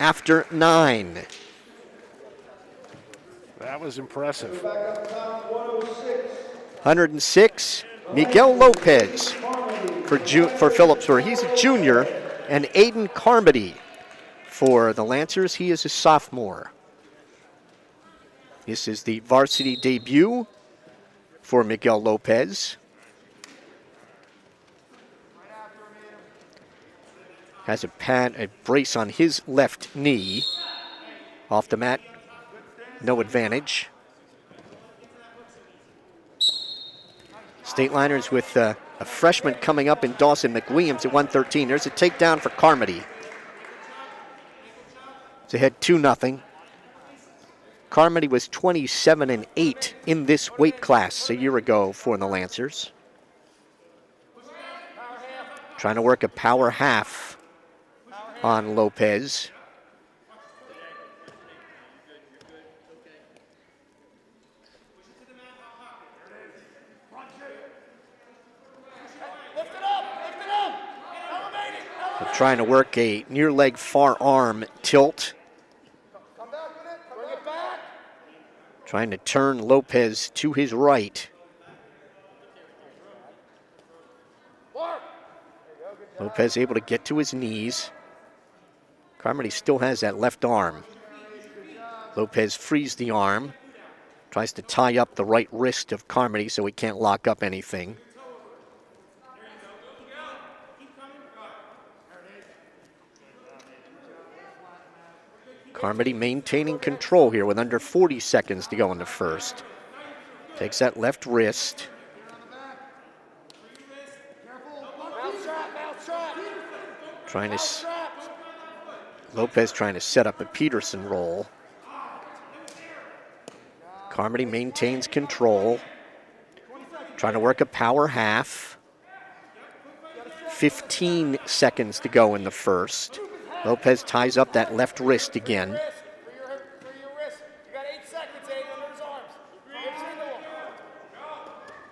after 9. That was impressive. 106, Miguel Lopez. for Phillipsburg. He's a junior, and Aiden Carmody for the Lancers. He is a sophomore. This is the varsity debut for Miguel Lopez. Has a brace on his left knee. Off the mat, no advantage. Stateliners with a freshman coming up in Dawson McWilliams at 113. There's a takedown for Carmody. It's ahead 2-0. Carmody was 27-8 in this weight class a year ago for the Lancers. Trying to work a power half on Lopez. They're trying to work a near leg far arm tilt. Trying to turn Lopez to his right. Lopez able to get to his knees. Carmody still has that left arm. Lopez frees the arm. Tries to tie up the right wrist of Carmody so he can't lock up anything. Carmody maintaining control here with under 40 seconds to go in the first. Takes that left wrist. Lopez trying to set up a Peterson roll. Carmody maintains control. Trying to work a power half. 15 seconds to go in the first. Lopez ties up that left wrist again.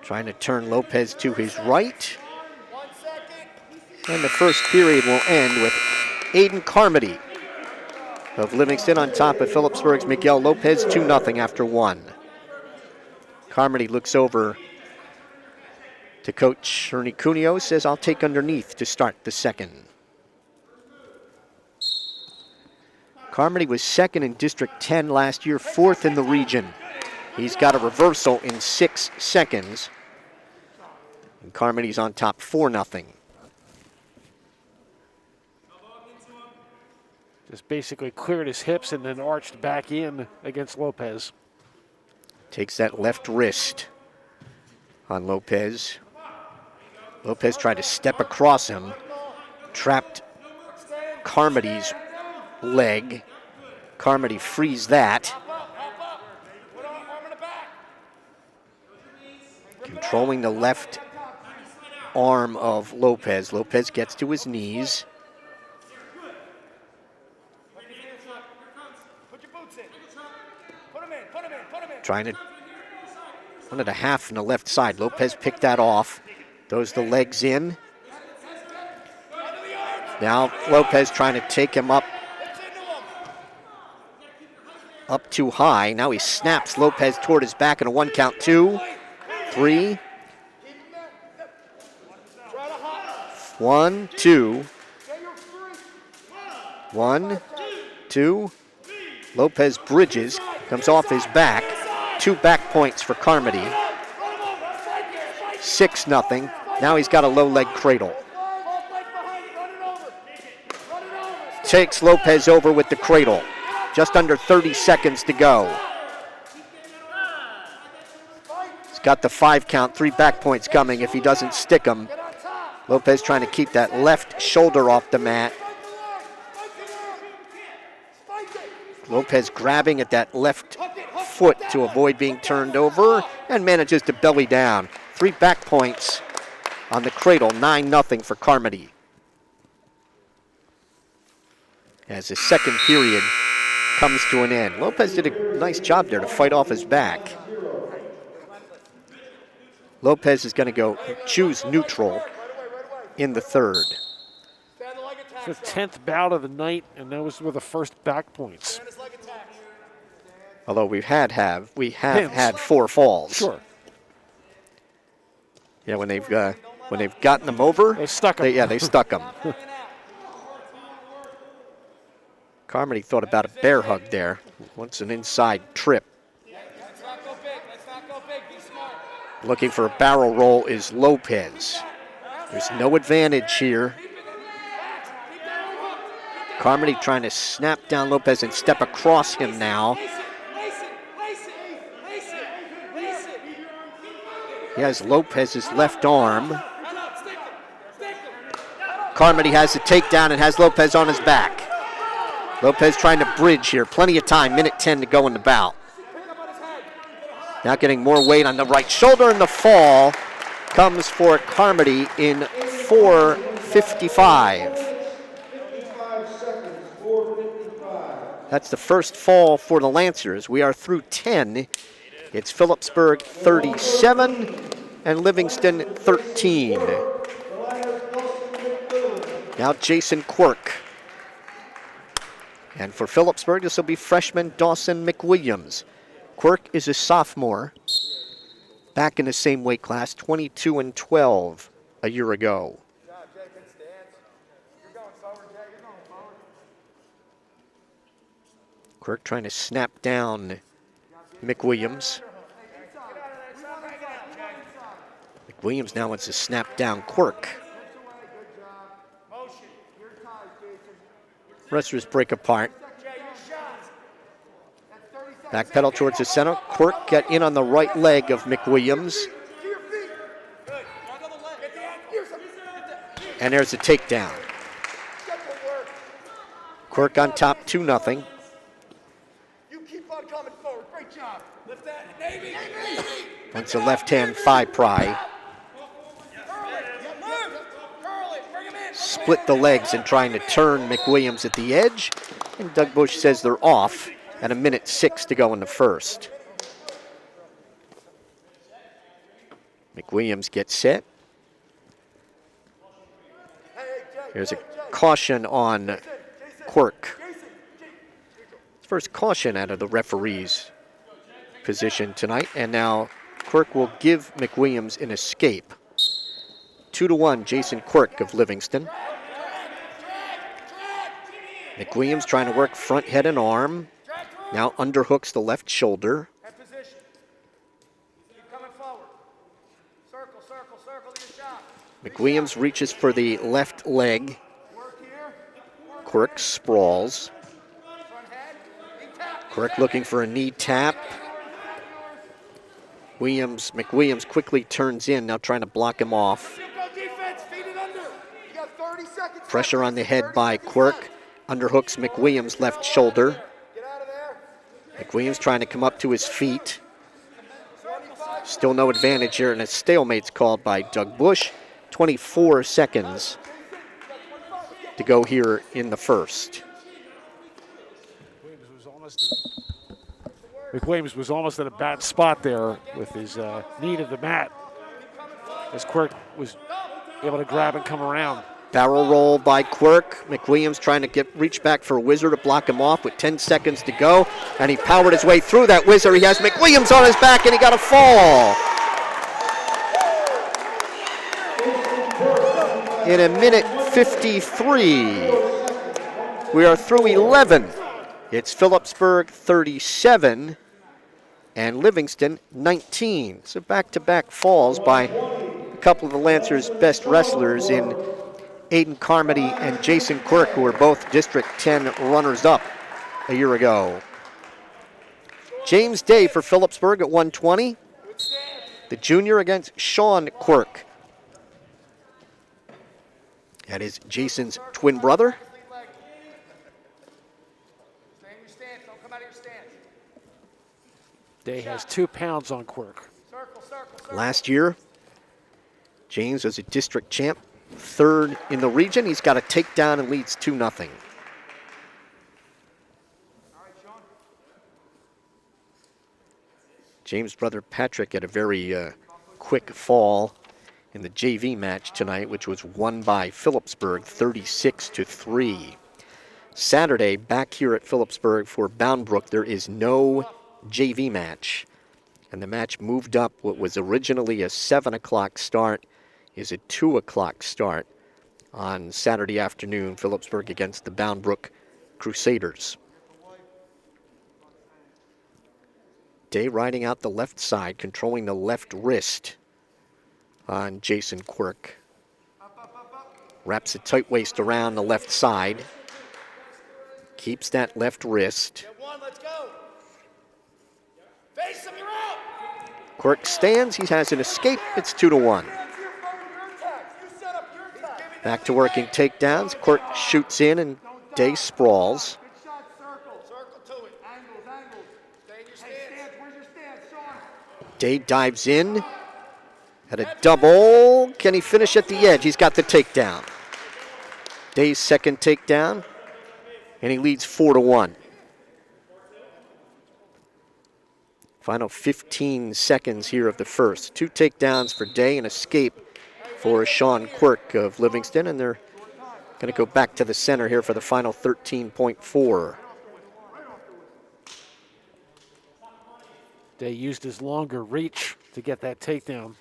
Trying to turn Lopez to his right. And the first period will end with Aiden Carmody of Livingston on top of Phillipsburg's Miguel Lopez, 2-0 after 1. Carmody looks over to Coach Ernie Cuneo, says, "I'll take underneath to start the second." Carmody was second in District 10 last year, fourth in the region. He's got a reversal in 6 seconds. And Carmody's on top 4-0. Just basically cleared his hips and then arched back in against Lopez. Takes that left wrist on Lopez. Lopez tried to step across him, trapped Carmody's leg. Carmody frees that. Controlling the left arm of Lopez. Lopez gets to his knees. Trying to wanted a half on the left side. Lopez picked that off. Throws the legs in. Now Lopez trying to take him up too high. Now he snaps Lopez toward his back in a 1 count. 2, 3. 1, 2. 1, 2. Lopez bridges, comes off his back. 2 back points for Carmody. 6-0. Now he's got a low leg cradle. Takes Lopez over with the cradle. Just under 30 seconds to go. He's got the 5 count, 3 back points coming if he doesn't stick them. Lopez trying to keep that left shoulder off the mat. Lopez grabbing at that left foot to avoid being turned over and manages to belly down. 3 back points on the cradle, 9-0 for Carmody. As the second period comes to an end. Lopez did a nice job there to fight off his back. Lopez is going to choose neutral in the third. It's the 10th bout of the night, and those were the first back points. Although we have had 4 falls. Sure. Yeah, when they've When they've gotten them over, They stuck 'em. Yeah, they stuck them. Carmody thought about a bear hug there. Wants an inside trip. Let's not go big. Let's not go big. Be smart. Looking for a barrel roll is Lopez. There's no advantage here. Carmody trying to snap down Lopez and step across him now. He has Lopez's left arm. Carmody has the takedown and has Lopez on his back. Lopez trying to bridge here. Plenty of time. Minute 10 to go in the bout. Now getting more weight on the right shoulder, and the fall comes for Carmody in 4:55. 55 seconds, 4:55. That's the first fall for the Lancers. We are through 10. It's Phillipsburg 37 and Livingston 13. Now Jason Quirk. And for Phillipsburg, this will be freshman Dawson McWilliams. Quirk is a sophomore, back in the same weight class, 22 and 12 a year ago. Quirk trying to snap down McWilliams. McWilliams now wants to snap down Quirk. Wrestlers break apart. Back pedal towards the center. Quirk get in on the right leg of McWilliams. And there's a takedown. Quirk on top 2-0. You keep on coming forward. Great job. Lift that. Navy. Once a left hand thigh pry. Split the legs and trying to turn McWilliams at the edge. And Doug Bush says they're off at a minute 6 to go in the first. McWilliams gets set. Here's a caution on Quirk. First caution out of the referee's position tonight. And now Quirk will give McWilliams an escape. 2-1, Jason Quirk of Livingston. McWilliams trying to work front head and arm. Now underhooks the left shoulder. McWilliams reaches for the left leg. Quirk sprawls. Quirk looking for a knee tap. McWilliams quickly turns in, now trying to block him off. Pressure on the head by Quirk. Underhooks McWilliams' left shoulder. McWilliams trying to come up to his feet. Still no advantage here, and a stalemate's called by Doug Bush. 24 seconds to go here in the first. McWilliams was almost in a bad spot there with his knee to the mat, as Quirk was able to grab and come around. Barrel roll by Quirk. McWilliams trying to reach back for a whizzer to block him off with 10 seconds to go. And he powered his way through that whizzer. He has McWilliams on his back, and he got a fall. In a minute 53, we are through 11. It's Phillipsburg 37 and Livingston 19. So back-to-back falls by a couple of the Lancers' best wrestlers in Aiden Carmody and Jason Quirk, who were both District 10 runners-up a year ago. James Day for Phillipsburg at 120. The junior against Sean Quirk. That is Jason's twin brother. Day has 2 pounds on Quirk. Last year, James was a district champ, third in the region. He's got a takedown and leads 2-0. James' brother Patrick had a very quick fall in the JV match tonight, which was won by Phillipsburg 36-3. Saturday, back here at Phillipsburg for Bound Brook, there is no JV match. And the match moved up what was originally a 7 o'clock start is a 2 o'clock start on Saturday afternoon, Phillipsburg against the Bound Brook Crusaders. Day riding out the left side, controlling the left wrist on Jason Quirk. Wraps a tight waist around the left side. Keeps that left wrist. Let's go. Face him, you're out. Quirk stands, he has an escape, it's 2-1. Back to working takedowns, Quirk shoots in and Day sprawls. Circle to it. Angles. Stay in your stance. Where's your stance, Sean? Day dives in at a double. Can he finish at the edge? He's got the takedown. Day's second takedown, and he leads 4-1. Final 15 seconds here of the first. 2 takedowns for Day and escape for Sean Quirk of Livingston, and they're going to go back to the center here for the final 13.4. Day used his longer reach to get that takedown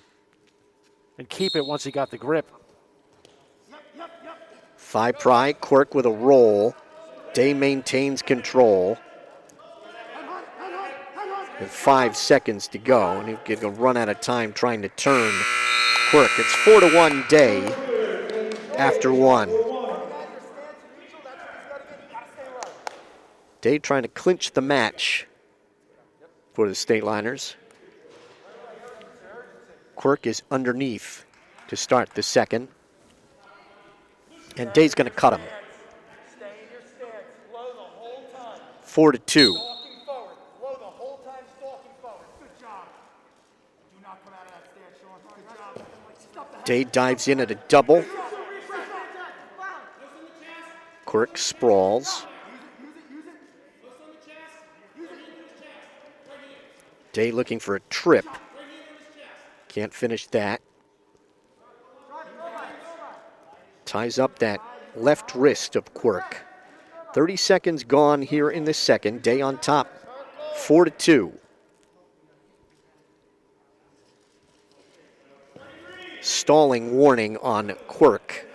and keep it once he got the grip. Thigh pry, Quirk with a roll. Day maintains control. With 5 seconds to go, and he's going to run out of time trying to turn Quirk. It's 4-1 Day after 1. Day trying to clinch the match for the Stateliners. Quirk is underneath to start the second. And Day's going to cut him. 4-2. Day dives in at a double. Quirk sprawls. Day looking for a trip. Can't finish that. Ties up that left wrist of Quirk. 30 seconds gone here in the second. Day on top, 4-2. Stalling warning on Quirk.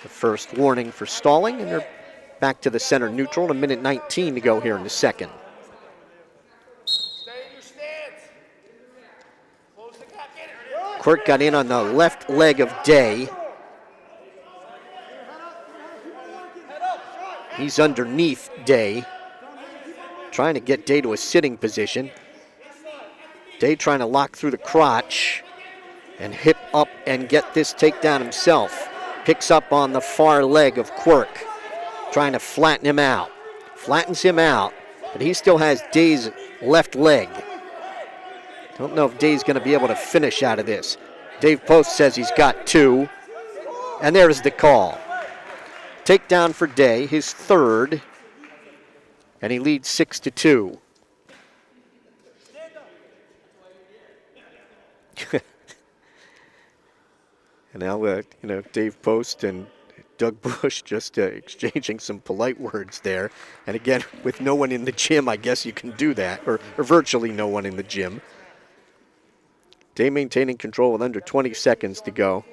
The first warning for stalling, and they're back to the center neutral. And a minute 19 to go here in the second. Quirk got in on the left leg of Day. He's underneath Day, trying to get Day to a sitting position. Day trying to lock through the crotch and hip up and get this takedown himself. Picks up on the far leg of Quirk, trying to flatten him out. Flattens him out, but he still has Day's left leg. Don't know if Day's going to be able to finish out of this. Dave Post says he's got 2, and there's the call. Takedown for Day, his third, and he leads 6-2. And now, Dave Post and Doug Bush just exchanging some polite words there. And again, with no one in the gym, I guess you can do that, or virtually no one in the gym. Day maintaining control with under 20 seconds to go.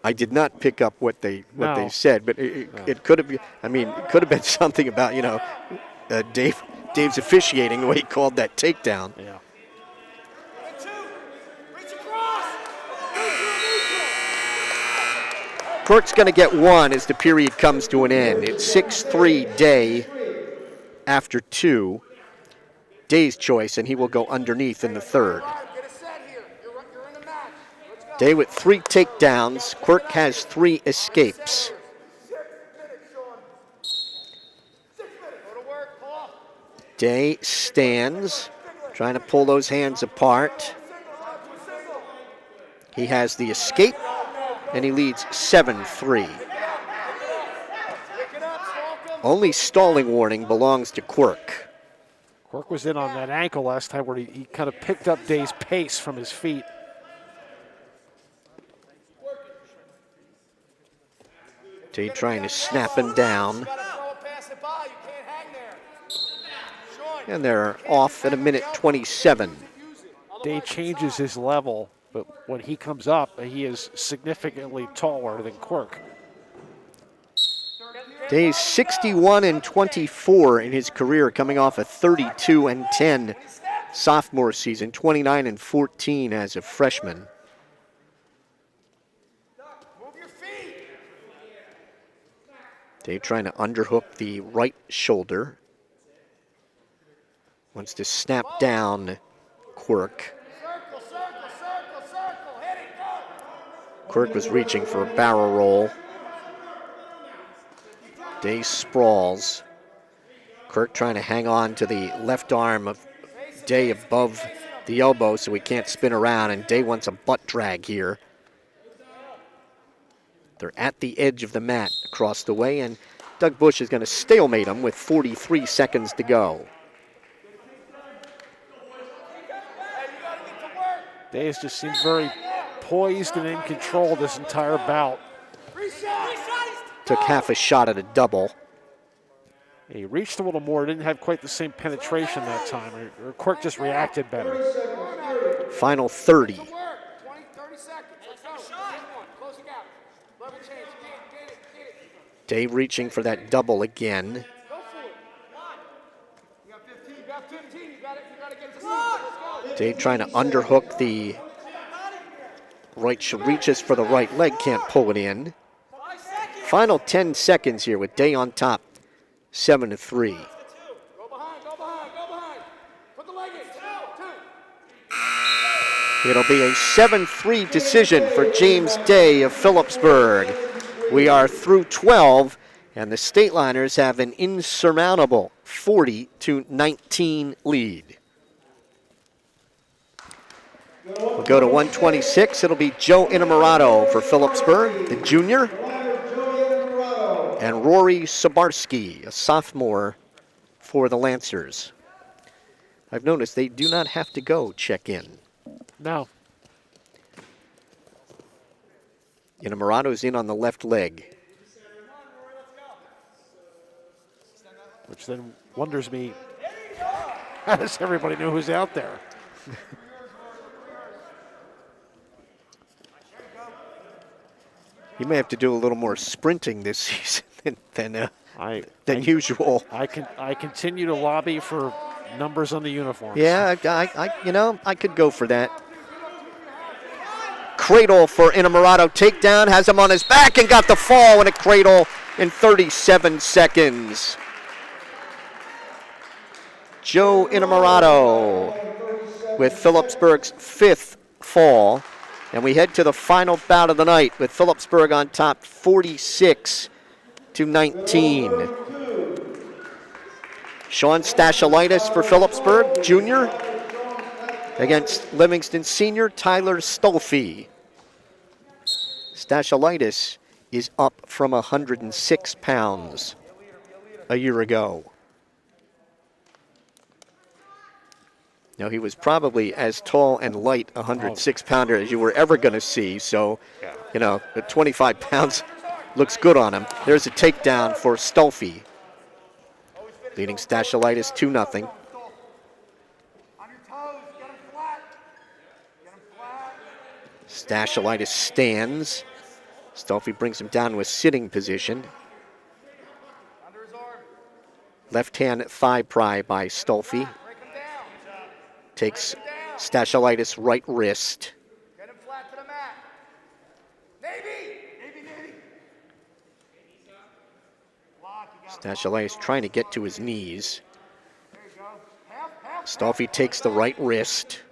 I did not pick up what they said, but it could have been. I mean, it could have been something about Dave's officiating the way he called that takedown. Yeah. Quirk's going to get 1 as the period comes to an end. It's 6-3 Day after 2. Day's choice, and he will go underneath in the third. Day with 3 takedowns. Quirk has 3 escapes. Day stands, trying to pull those hands apart. He has the escape, and he leads 7-3. Only stalling warning belongs to Quirk. Quirk was in on that ankle last time where he kind of picked up Day's pace from his feet. Day trying to snap him down. And they're off at a minute 27. Day changes his level But when he comes up, he is significantly taller than Quirk. Day's 61-24 in his career, coming off a 32-10 sophomore season, 29-14 as a freshman. Dave trying to underhook the right shoulder. Wants to snap down Quirk. Quirk was reaching for a barrel roll. Day sprawls. Quirk trying to hang on to the left arm of Day above the elbow so he can't spin around, and Day wants a butt drag here. They're at the edge of the mat across the way, and Doug Bush is going to stalemate him with 43 seconds to go. Day has just seemed very poised and in control this entire bout. Took half a shot at a double. He reached a little more, didn't have quite the same penetration that time, or Quirk just reacted better. Final 30. Dave reaching for that double again. Dave trying to underhook the right, reaches for the right leg, can't pull it in. Final 10 seconds here with Day on top, 7-3. It'll be a 7-3 decision for James Day of Phillipsburg. We are through 12, and the Stateliners have an insurmountable 40-19 lead. We'll go to 126. It'll be Joe Innamorato for Phillipsburg, the junior, and Rory Sabarski, a sophomore for the Lancers. I've noticed they do not have to go check in. No. Innamorato's in on the left leg. Which then wonders me, how does everybody know who's out there? He may have to do a little more sprinting this season than usual. I continue to lobby for numbers on the uniforms. Yeah, I could go for that. Cradle for Innamorato, takedown, has him on his back and got the fall in a cradle in 37 seconds. Joe Innamorato with Phillipsburg's 5th fall. And we head to the final bout of the night with Phillipsburg on top 46-19. Sean Stashalitis for Phillipsburg, junior, against Livingston senior Tyler Stolfi. Stashalitis is up from 106 pounds a year ago. Now, he was probably as tall and light, 106-pounder, as you were ever going to see. So, the 25 pounds looks good on him. There's a takedown for Stolfi, leading Stashalitis 2-0. Stashalitis stands. Stolfi brings him down to a sitting position. Left hand thigh pry by Stolfi. Takes Stashalitis' right wrist. Get him flat to the mat. Navy. Stashalitis trying to get to his knees. Stolfi takes the right wrist.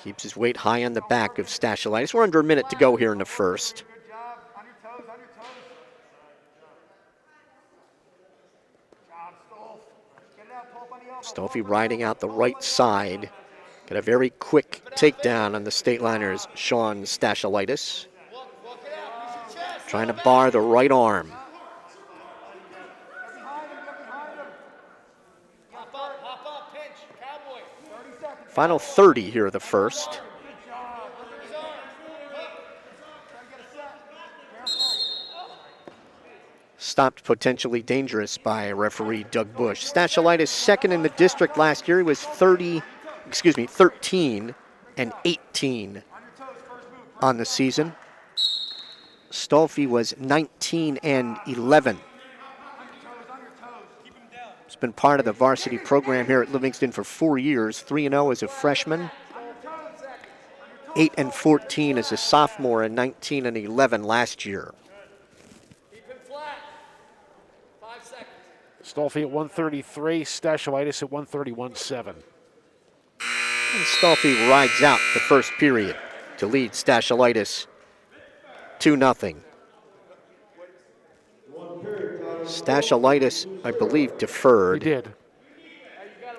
Keeps his weight high on the back of Stashalitis. We're under a minute to go here in the first. Good job. On your toes. Stolfi riding out the right side. Got a very quick takedown on the Stateliners' Sean Stashalitis. Trying to bar the right arm. Final 30 here of the first. stopped potentially dangerous by referee Doug Bush. Stachelitis second in the district last year. He was 13 and 18 on the season. Stolfi was 19 and 11. He's been part of the varsity program here at Livingston for 4 years, 3-0 as a freshman, 8 and 14 as a sophomore, and 19 and 11 last year. Stolfi at 133, Stachelitis at 131.7. And Stolfi rides out the first period to lead Stachelitis 2-0. Stachelitis, I believe, deferred. He did.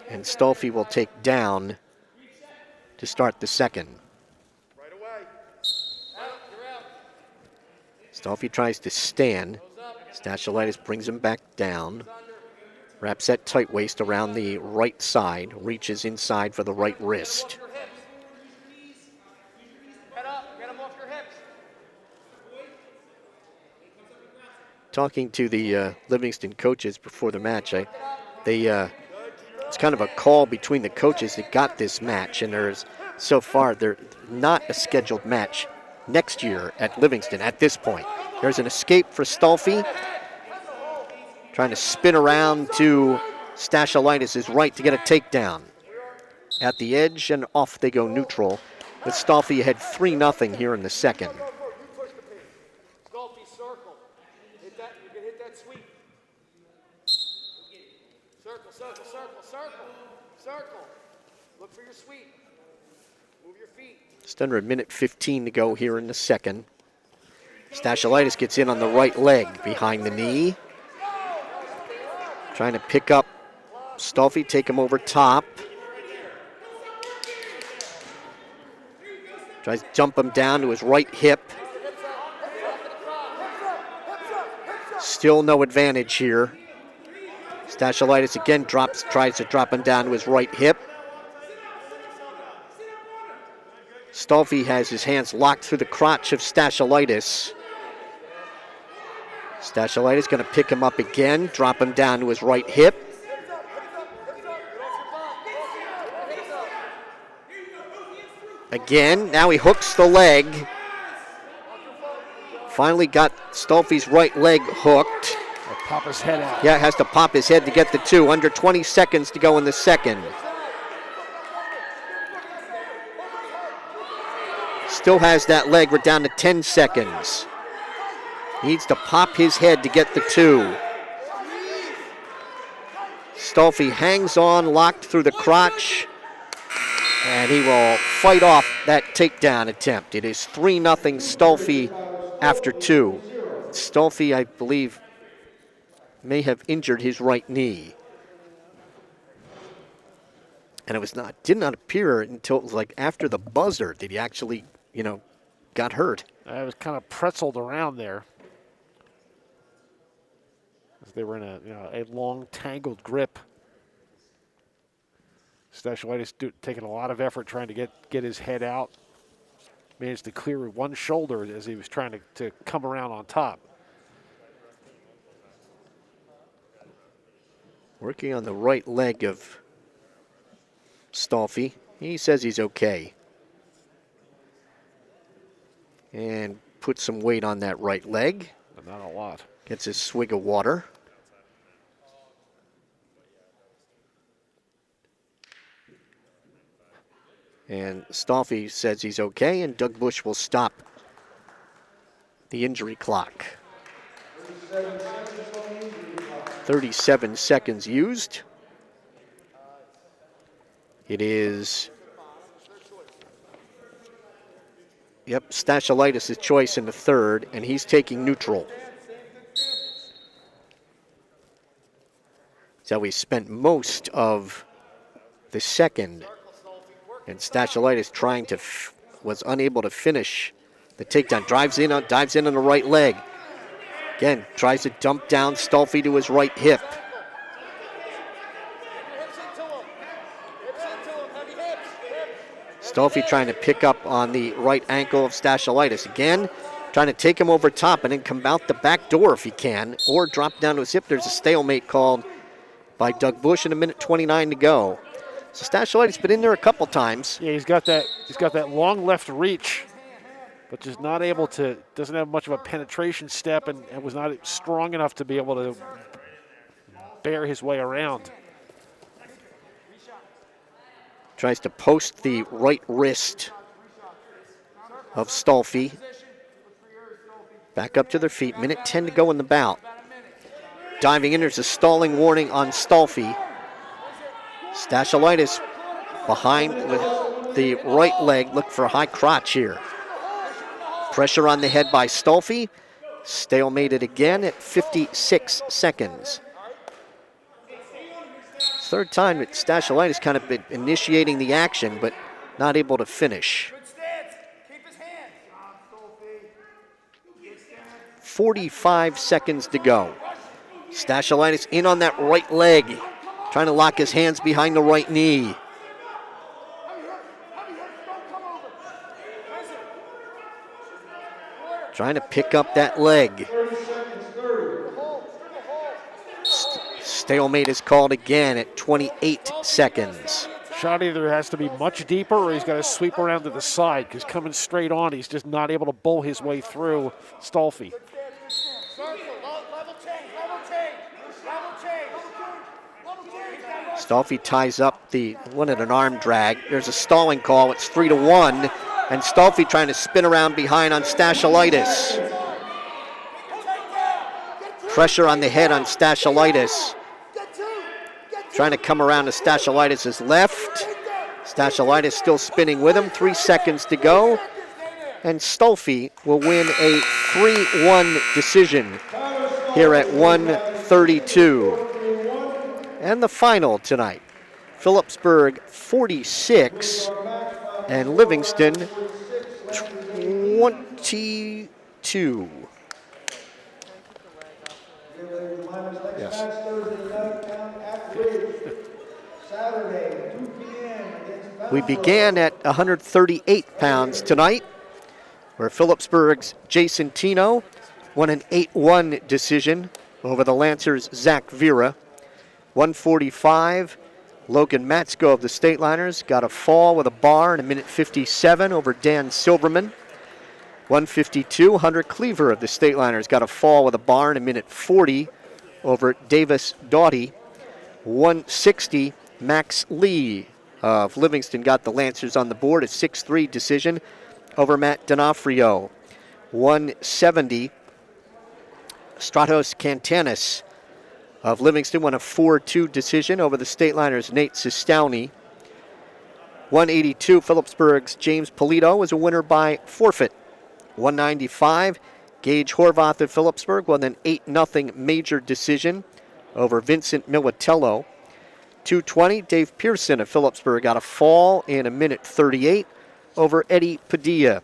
And Stolfi will take down to start the second. Stolfi tries to stand. Stachelitis brings him back down. Wraps that tight waist around the right side. Reaches inside for the right wrist. Talking to the Livingston coaches before the match, it's kind of a call between the coaches that got this match, and there's not a scheduled match next year at Livingston at this point. There's an escape for Stolfi, trying to spin around to Stachelitis' right to get a takedown. At the edge, and off they go neutral, with Stolfi ahead 3-0 here in the second. Stolfi, circle. Hit that, you can hit that sweep. Circle, circle, circle, circle, circle. Look for your sweep. Move your feet. Just under 1:15 to go here in the second. Stachelitis gets in on the right leg behind the knee. Trying to pick up Stolfi, take him over top. Tries to jump him down to his right hip. Still no advantage here. Stachelitis again tries to drop him down to his right hip. Stolfi has his hands locked through the crotch of Stachelitis. Stachelitis going to pick him up again, drop him down to his right hip. Again, now he hooks the leg. Finally got Stolfi's right leg hooked. Pop his head out. Yeah, has to pop his head to get the two. Under 20 seconds to go in the second. Still has that leg. We're down to 10 seconds. Needs to pop his head to get the two. Stolfi hangs on, locked through the crotch, and he will fight off that takedown attempt. It is 3-0 Stolfi after two. Stolfi, I believe, may have injured his right knee. And it did not appear until it was like after the buzzer that he actually, got hurt. It was kind of pretzeled around there. They were in a long tangled grip. Stachelitis taking a lot of effort trying to get his head out. Managed to clear with one shoulder as he was trying to come around on top. Working on the right leg of Stolfi. He says he's okay. And puts some weight on that right leg. But not a lot. Gets his swig of water. And Stolfi says he's okay, and Doug Bush will stop the injury clock. 37 seconds used. It is, Stachelitis' choice in the third, and he's taking neutral. So we spent most of the second, and Stachelitis was unable to finish the takedown. Dives in on the right leg. Again, tries to dump down Stolfi to his right hip. Stolfi trying to pick up on the right ankle of Stachelitis. Again, trying to take him over top and then come out the back door if he can, or drop down to his hip. There's a stalemate called by Doug Bush, and a minute 29 to go. So Stashelitis been in there a couple times. Yeah, he's got that long left reach, but just not able to, doesn't have much of a penetration step, and was not strong enough to be able to bear his way around. Tries to post the right wrist of Stolfi. Back up to their feet. Minute 10 to go in the bout. Diving in, there's a stalling warning on Stolfi. Stashelitis behind with the right leg. Look for a high crotch here. Pressure on the head by Stolfi. Stalemated again at 56 seconds. Third time that Stashelitis kind of been initiating the action, but not able to finish. 45 seconds to go. Stashelitis in on that right leg, trying to lock his hands behind the right knee. Trying to pick up that leg. Stalemate is called again at 28 seconds. Shot either has to be much deeper or he's got to sweep around to the side, because coming straight on, he's just not able to bull his way through Stolfi. Stolfi ties up the one at an arm drag. There's a stalling call. It's 3-1. And Stolfi trying to spin around behind on Stashelitis. Pressure on the head on Stashelitis. Trying to come around to Stashelitis' left. Stashelitis still spinning with him. 3 seconds to go. And Stolfi will win a 3-1 decision here at 1:32. And the final tonight, Phillipsburg 46 and Livingston 22. Yes. We began at 138 pounds tonight, where Phillipsburg's Jason Tino won an 8-1 decision over the Lancers' Zach Vera. 145, Logan Matsko of the Stateliners got a fall with a bar in a minute 57 over Dan Silverman. 152, Hunter Cleaver of the Stateliners got a fall with a bar in a minute 40 over Davis Doughty. 160, Max Lee of Livingston got the Lancers on the board, a 6-3 decision over Matt D'Onofrio. 170, Stratos Cantanis of Livingston won a 4-2 decision over the Stateliners' Nate Sistowny. 182, Phillipsburg's James Polito was a winner by forfeit. 195, Gage Horvath of Phillipsburg won an 8-0 major decision over Vincent Militello. 220, Dave Pearson of Phillipsburg got a fall in a minute 38 over Eddie Padilla.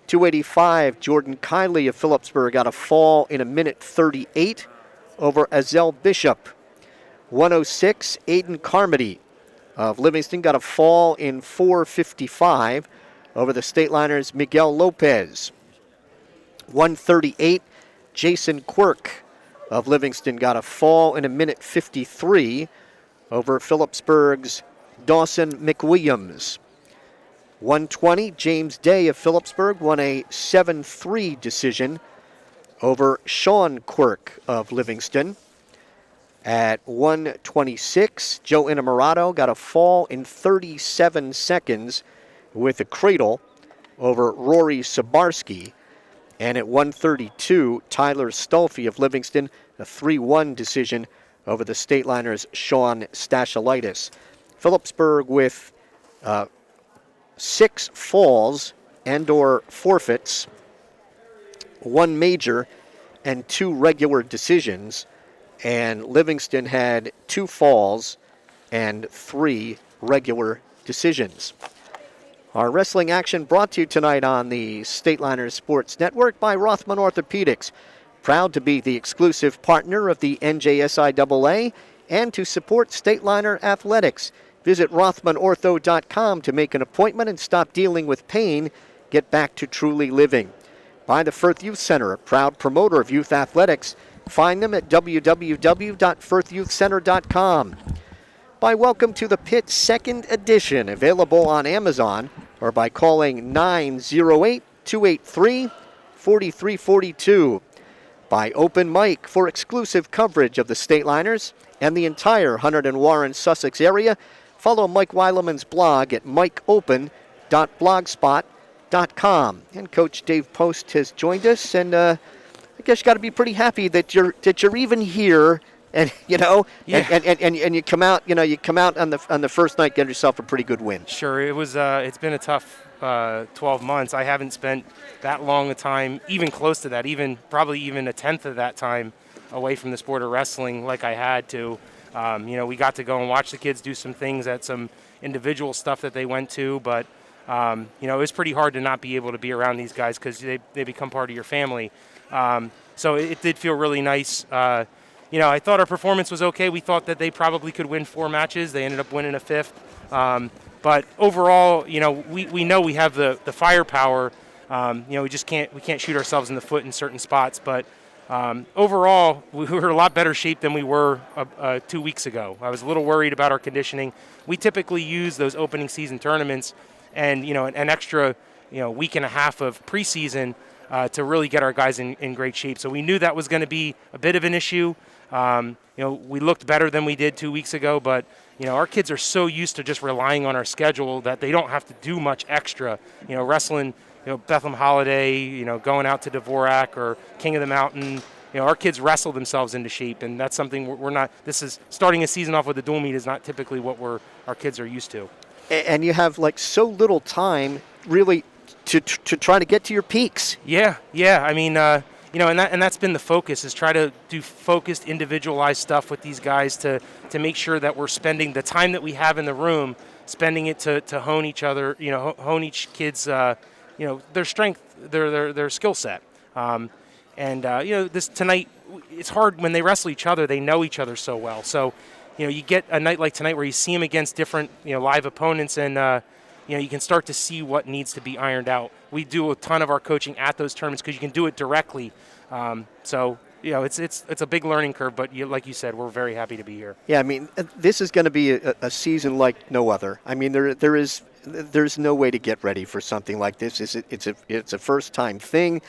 285, Jordan Kiley of Phillipsburg got a fall in a minute 38 over Azel Bishop. 106, Aiden Carmody of Livingston got a fall in 4:55 over the Stateliners' Miguel Lopez. 138, Jason Quirk of Livingston got a fall in a minute 53 over Phillipsburg's Dawson McWilliams. 120, James Day of Phillipsburg won a 7-3 decision over Sean Quirk of Livingston. At 126, Joe Innamorato got a fall in 37 seconds with a cradle over Rory Sabarski. And at 132, Tyler Stolfi of Livingston, a 3-1 decision over the Stateliners' Sean Stashelitis. Phillipsburg with 6 falls and or forfeits, 1 major and 2 regular decisions, and Livingston had 2 falls and 3 regular decisions. Our wrestling action brought to you tonight on the Stateliner Sports Network by Rothman Orthopedics. Proud to be the exclusive partner of the NJSIAA and to support Stateliner Athletics. Visit RothmanOrtho.com to make an appointment and stop dealing with pain. Get back to truly living. by the Firth Youth Center, a proud promoter of youth athletics. Find them at www.firthyouthcenter.com. By Welcome to the Pit 2nd edition, available on Amazon or by calling 908-283-4342. By Open Mic for exclusive coverage of the Stateliners and the entire Hunterdon and Warren, Sussex area. Follow Mike Weileman's blog at mikeopen.blogspot.com. And Coach Dave Post has joined us, and I guess you got to be pretty happy that you're even here. And and you come out, on the first night, get yourself a pretty good win. Sure, it was. It's been a tough 12 months. I haven't spent that long a time, even close to that, probably even a tenth of that time away from the sport of wrestling like I had to. We got to go and watch the kids do some things at some individual stuff that they went to, but it was pretty hard to not be able to be around these guys because they become part of your family. So it did feel really nice. I thought our performance was okay. We thought that they probably could win 4 matches. They ended up winning a 5th. But overall, we know we have the firepower. We can't shoot ourselves in the foot in certain spots. But overall, we were in a lot better shape than we were 2 weeks ago. I was a little worried about our conditioning. We typically use those opening season tournaments and an extra week and a half of preseason to really get our guys in great shape. So we knew that was going to be a bit of an issue. We looked better than we did 2 weeks ago, but our kids are so used to just relying on our schedule that they don't have to do much extra. Wrestling, Bethlehem Holiday, going out to Dvorak or King of the Mountain. Our kids wrestle themselves into shape, and that's something we're not. This is starting a season off with a dual meet is not typically what our kids are used to. And you have so little time, really, to try to get to your peaks. Yeah. I mean. And that's been the focus, is try to do focused, individualized stuff with these guys to make sure that we're spending the time that we have in the room, spending it to hone each other, hone each kid's, their strength, their skill set. This tonight, it's hard when they wrestle each other. They know each other so well. So, you get a night like tonight where you see them against different, live opponents, and you can start to see what needs to be ironed out. We do a ton of our coaching at those tournaments because you can do it directly. It's a big learning curve, but like you said, we're very happy to be here. Yeah, I mean, this is going to be a season like no other. I mean, there's no way to get ready for something like this. It's a first time thing.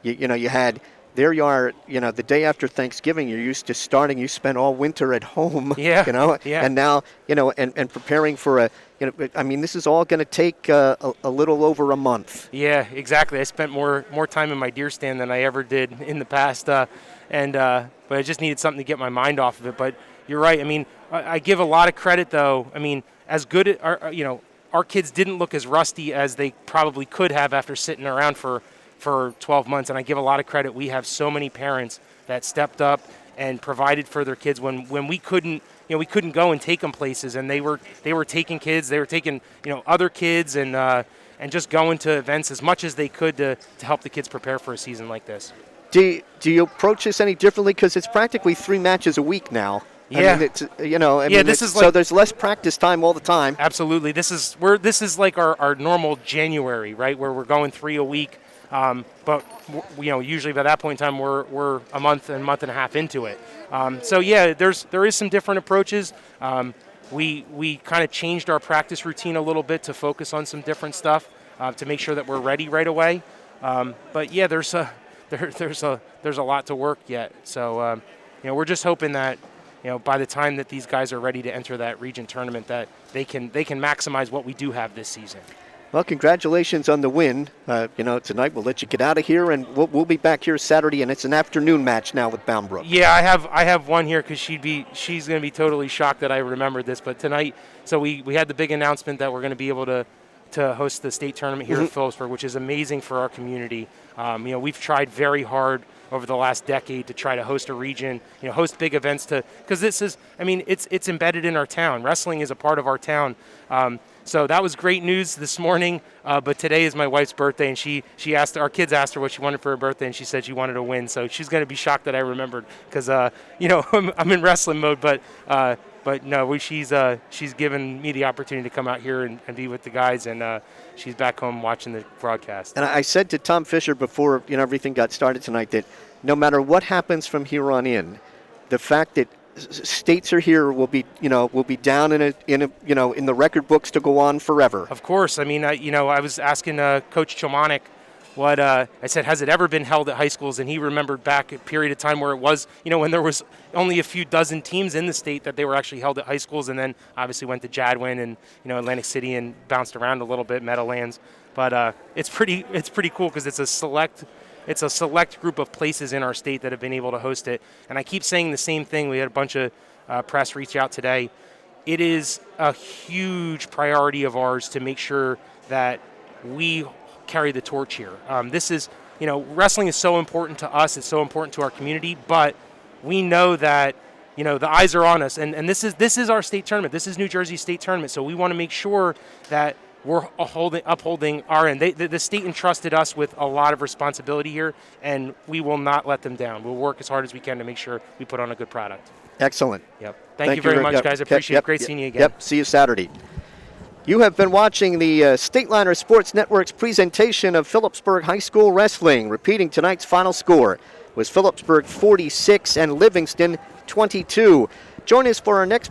You had. There you are, the day after Thanksgiving, you're used to starting. You spent all winter at home, Yeah. And now, and preparing for this is all going to take a little over a month. Yeah, exactly. I spent more time in my deer stand than I ever did in the past, but I just needed something to get my mind off of it. But you're right. I mean, I give a lot of credit, though. I mean, as good our kids didn't look as rusty as they probably could have after sitting around for 12 months, and I give a lot of credit. We have so many parents that stepped up and provided for their kids when we couldn't go and take them places, and they were taking kids, they were taking other kids, and just going to events as much as they could to help the kids prepare for a season like this. Do you approach this any differently, because it's practically 3 matches a week now? Yeah. So there's less practice time all the time. Absolutely. This is like our normal January, right, where we're going 3 a week. But usually by that point in time we're a month and a half into it. There is some different approaches. We kind of changed our practice routine a little bit to focus on some different stuff to make sure that we're ready right away. There's a lot to work yet. So we're just hoping that by the time that these guys are ready to enter that region tournament, that they can maximize what we do have this season. Well, congratulations on the win. Tonight we'll let you get out of here, and we'll be back here Saturday, and it's an afternoon match now with Bound Brook. Yeah, I have one here because she's going to be totally shocked that I remembered this. But tonight, so we had the big announcement that we're going to be able to host the state tournament here in Phillipsburg, which is amazing for our community. We've tried very hard over the last decade to try to host a region, host big events because this is, it's embedded in our town. Wrestling is a part of our town. So that was great news this morning. But today is my wife's birthday, and she asked, our kids asked her what she wanted for her birthday, and she said she wanted to win. So she's going to be shocked that I remembered because, I'm in wrestling mode. But no, she's given me the opportunity to come out here and be with the guys, and she's back home watching the broadcast. And I said to Tom Fisher before everything got started tonight that no matter what happens from here on in, the fact that states are here will be down in the record books to go on forever. Of course. I mean, I was asking Coach Chilmonic what I said, has it ever been held at high schools? And he remembered back a period of time where it was, when there was only a few dozen teams in the state that they were actually held at high schools, and then obviously went to Jadwin and Atlantic City and bounced around a little bit, Meadowlands. But it's pretty cool because it's a select group of places in our state that have been able to host it. And I keep saying the same thing. We had a bunch of press reach out today. It is a huge priority of ours to make sure that we carry the torch here. This is, wrestling is so important to us. It's so important to our community. But we know that, the eyes are on us. And this is our state tournament. This is New Jersey State Tournament. So we want to make sure that we're upholding our end. The state entrusted us with a lot of responsibility here, and we will not let them down. We'll work as hard as we can to make sure we put on a good product. Excellent. Yep. Thank you very much, guys. I appreciate it. Great seeing you again. Yep. See you Saturday. You have been watching the Stateliner Sports Network's presentation of Phillipsburg High School Wrestling. Repeating tonight's final score was Phillipsburg 46 and Livingston 22. Join us for our next